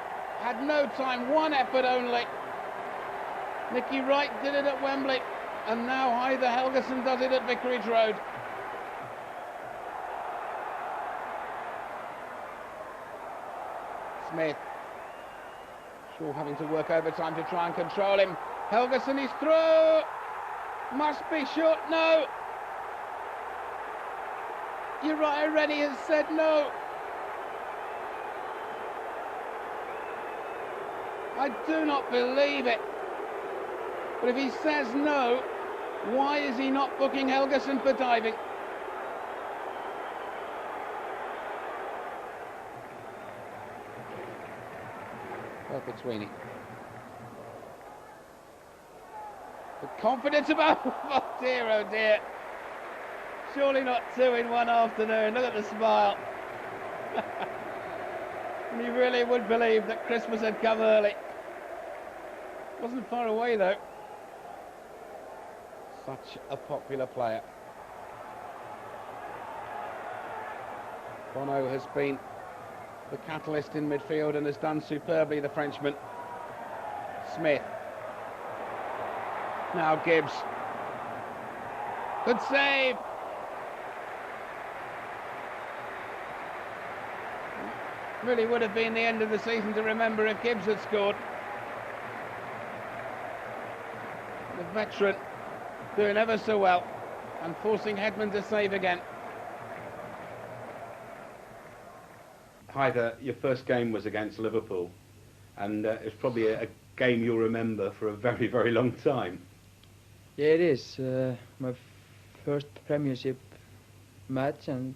had no time, one effort only. Nicky Wright did it at Wembley, and now Heather Helgeson does it at Vicarage Road. Smith. Shaw having to work overtime to try and control him. Helgeson is through. Must be short. No. Uriah Rennie has said no. I do not believe it. But if he says no, why is he not booking Helgeson for diving? Between it. The confidence about oh dear. Surely not two in one afternoon. Look at the smile. You really would believe that Christmas had come early. Wasn't far away though. Such a popular player. Bono has been the catalyst in midfield and has done superbly, the Frenchman. Smith. Now Gibbs. Good save. Really would have been the end of the season to remember if Gibbs had scored. The veteran doing ever so well and forcing Hedman to save again. Heather, your first game was against Liverpool, and it's probably a game you'll remember for a very, very long time. Yeah, it is. My first Premiership match, and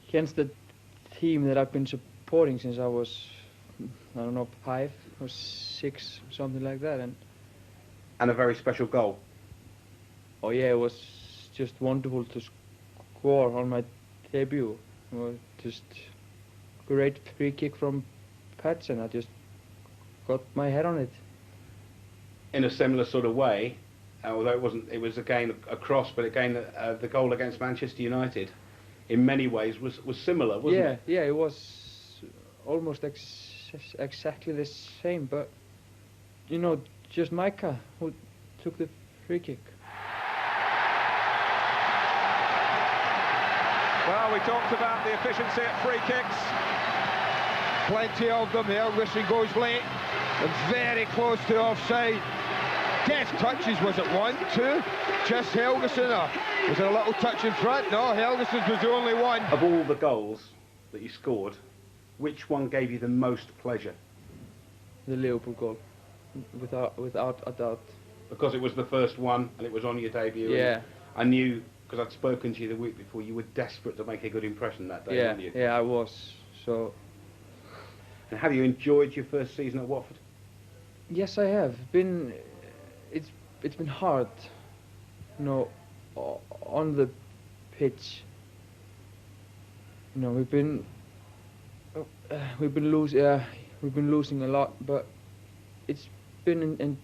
against the team that I've been supporting since I was, I don't know, 5 or 6, something like that. And a very special goal. Oh yeah, it was just wonderful to score on my debut. It was just great free kick from Patson. I just got my head on it. In a similar sort of way, although it was again a cross, but again the goal against Manchester United, in many ways was similar, wasn't it? Yeah, it was almost exactly the same, but you know, just Micah who took the free kick. Well, we talked about the efficiency at free kicks. Plenty of them. Helgeson goes late and very close to offside. Deft touches, was it 1, 2? Just Helgeson, or was there a little touch in front? No, Helgeson's was the only one. Of all the goals that you scored, which one gave you the most pleasure? The Liverpool goal, without a doubt. Because it was the first one and it was on your debut. Yeah. I knew, because I'd spoken to you the week before, you were desperate to make a good impression that day, weren't you? Yeah, I was. So. And have you enjoyed your first season at Watford? Yes, I have. It's been hard, you know, on the pitch. You know, we've been losing a lot, but it's been an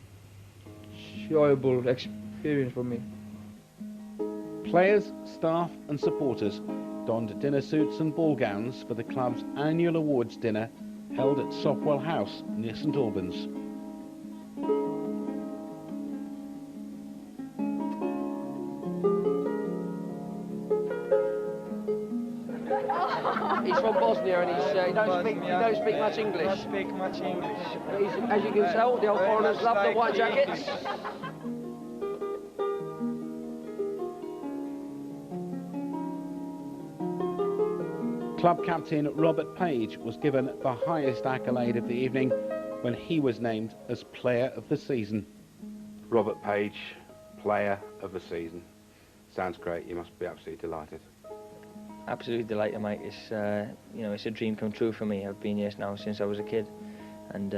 enjoyable experience for me. Players, staff and supporters donned dinner suits and ball gowns for the club's annual awards dinner held at Sopwell House near St Albans. He's from Bosnia and he don't speak much English. Don't speak much English. But as you can tell, the old foreigners love the white jackets. Club captain Robert Page was given the highest accolade of the evening when he was named as Player of the Season. Robert Page, Player of the Season. Sounds great, you must be absolutely delighted. absolutely delighted, Mike. It's you know, it's a dream come true for me. I've been here now since I was a kid, and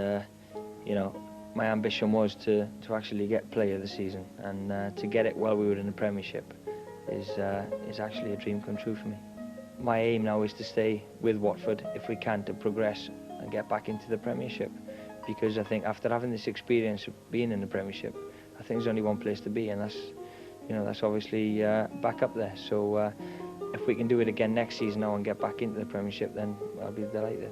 you know, my ambition was to actually get Player of the Season, and to get it while we were in the Premiership is actually a dream come true for me. My aim now is to stay with Watford if we can, to progress and get back into the Premiership, because I think after having this experience of being in the Premiership, I think there's only one place to be, and that's, you know, that's obviously back up there. So if we can do it again next season now and get back into the Premiership, then I'll be delighted.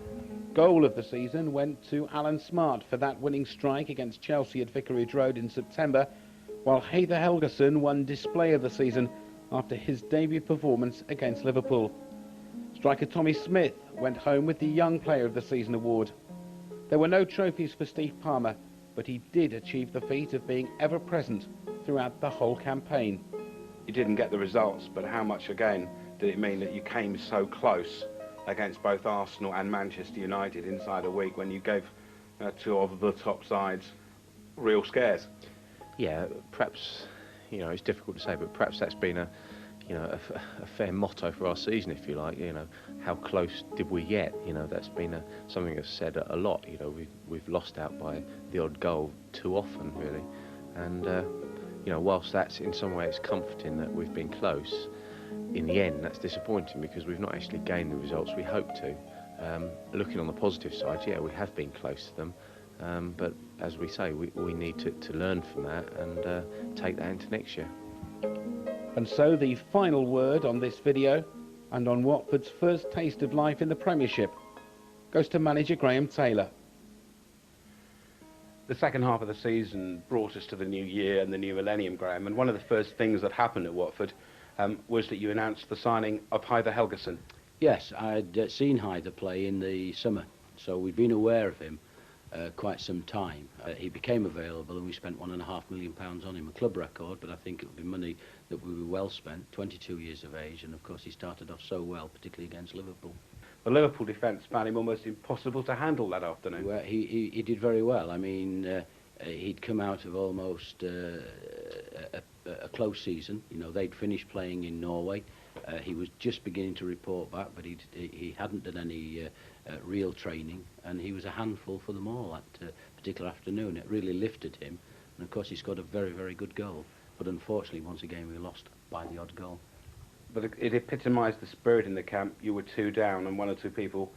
Goal of the season went to Alan Smart for that winning strike against Chelsea at Vicarage Road in September, while Heather Helgeson won display of the season after his debut performance against Liverpool. Striker Tommy Smith went home with the Young Player of the Season award. There were no trophies for Steve Palmer, but he did achieve the feat of being ever present throughout the whole campaign. You didn't get the results, but how much again did it mean that you came so close against both Arsenal and Manchester United inside a week when you gave two of the top sides real scares? Yeah, perhaps, you know, it's difficult to say, but perhaps that's been a fair motto for our season, if you like. You know, how close did we get? You know, that's been something that's said a lot. You know, we've lost out by the odd goal too often, really. And you know, whilst that's in some ways comforting that we've been close, in the end that's disappointing because we've not actually gained the results we hoped to. Looking on the positive side, yeah, we have been close to them, but as we say, we need to learn from that and take that into next year. And so the final word on this video and on Watford's first taste of life in the Premiership goes to manager Graham Taylor. The second half of the season brought us to the new year and the new millennium, Graham, and one of the first things that happened at Watford was that you announced the signing of Heather Helgeson. Yes, I'd seen Heather play in the summer, so we'd been aware of him quite some time. He became available and we spent £1.5 million on him, a club record, but I think it would be money that we were well spent, 22 years of age, and of course he started off so well, particularly against Liverpool. The Liverpool defence found him almost impossible to handle that afternoon. Well, he did very well. I mean, he'd come out of almost a close season. You know, they'd finished playing in Norway. He was just beginning to report back, but he hadn't done any real training, and he was a handful for them all that particular afternoon. It really lifted him, and of course he scored a very, very good goal. But unfortunately, once again, we lost by the odd goal. But it epitomised the spirit in the camp. You were 2 down, and 1 or 2 people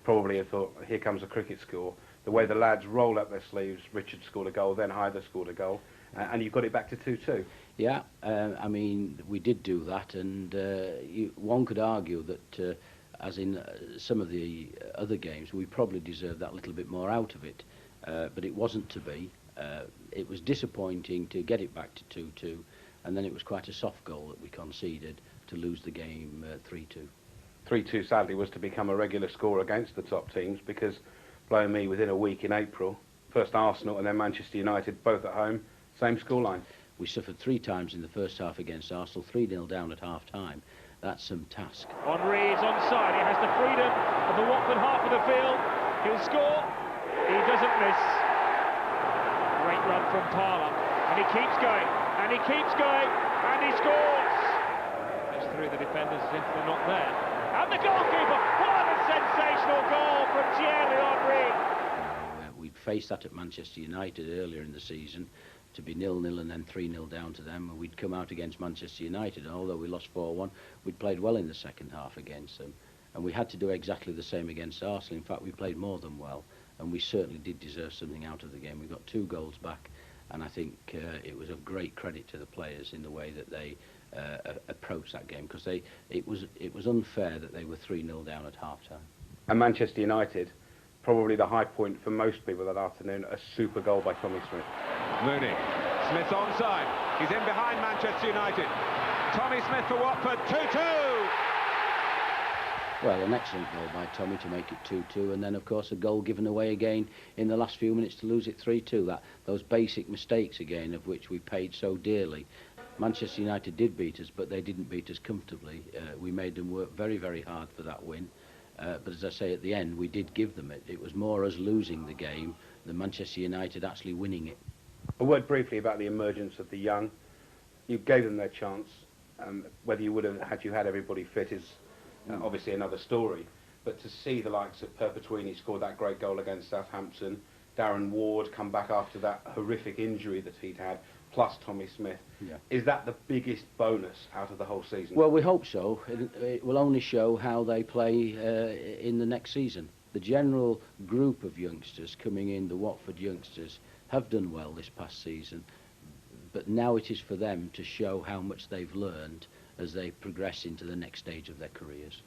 probably had thought, here comes a cricket score. The way the lads rolled up their sleeves, Richard scored a goal, then Heather scored a goal, and you got it back to 2-2. Yeah, I mean, we did do that, and one could argue that, as in some of the other games, we probably deserved that little bit more out of it, but it wasn't to be. It was disappointing to get it back to 2-2, and then it was quite a soft goal that we conceded to lose the game 3-2. 3-2 sadly was to become a regular score against the top teams because, blow me, within a week in April, first Arsenal and then Manchester United, both at home, same scoreline. We suffered 3 times in the first half against Arsenal, 3-0 down at half-time. That's some task. Henry's onside. He has the freedom of the Watford half of the field. He'll score. He doesn't miss. Great run from Parlour. And he keeps going. And he keeps going. And he scores. Goes through the defenders as if they're not there. And the goalkeeper. What a sensational goal from Thierry Henry. We'd faced that at Manchester United earlier in the season, to be 0-0 and then 3-0 down to them, and we'd come out against Manchester United, and although we lost 4-1, we'd played well in the second half against them, and we had to do exactly the same against Arsenal. In fact, we played more than well, and we certainly did deserve something out of the game. We got 2 goals back, and I think it was of great credit to the players in the way that they approached that game, because it was unfair that they were 3-0 down at half-time. And Manchester United, probably the high point for most people that afternoon, a super goal by Tommy Smith. Mooney. Smith's onside. He's in behind Manchester United. Tommy Smith for Watford, 2-2. Well, an excellent goal by Tommy to make it 2-2, and then of course a goal given away again in the last few minutes to lose it 3-2. Those basic mistakes again, of which we paid so dearly. Manchester United did beat us, but they didn't beat us comfortably. We made them work very, very hard for that win. But as I say, at the end, we did give them it. It was more us losing the game than Manchester United actually winning it. A word briefly about the emergence of the young. You gave them their chance. Whether you would have, had you had everybody fit, is obviously another story. But to see the likes of Perpetuini score that great goal against Southampton, Darren Ward come back after that horrific injury that he'd had, plus Tommy Smith, is that the biggest bonus out of the whole season? Well, we hope so. It will only show how they play in the next season. The general group of youngsters coming in, the Watford youngsters, have done well this past season, but now it is for them to show how much they've learned as they progress into the next stage of their careers.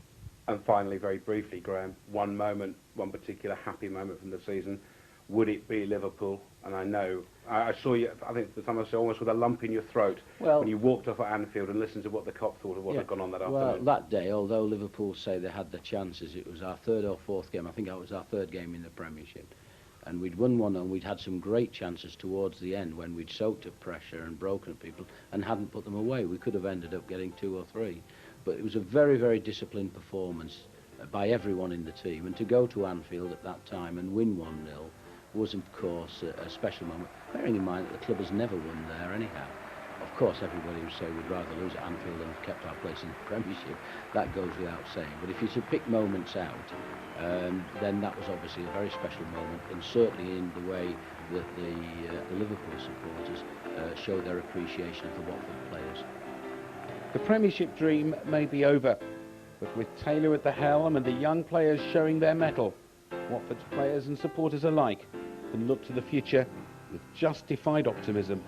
And finally, very briefly, Graham, one moment, one particular happy moment from the season, would it be Liverpool? And I know, I saw you, I think the time I saw almost with a lump in your throat when you walked off at Anfield and listened to what the Kop thought of what had gone on that afternoon. Well, that day, although Liverpool say they had the chances, it was our third or fourth game. I think it was our third game in the Premiership. And we'd won one, and we'd had some great chances towards the end when we'd soaked up pressure and broken at people and hadn't put them away. We could have ended up getting 2 or 3. But it was a very, very disciplined performance by everyone in the team. And to go to Anfield at that time and win 1-0 was, of course, a special moment, bearing in mind that the club has never won there anyhow. Of course, everybody would say we'd rather lose at Anfield than have kept our place in the Premiership. That goes without saying. But if you're to pick moments out, then that was obviously a very special moment, and certainly in the way that the Liverpool supporters showed their appreciation of the Watford players. The Premiership dream may be over, but with Taylor at the helm and the young players showing their mettle, Watford's players and supporters alike can look to the future with justified optimism.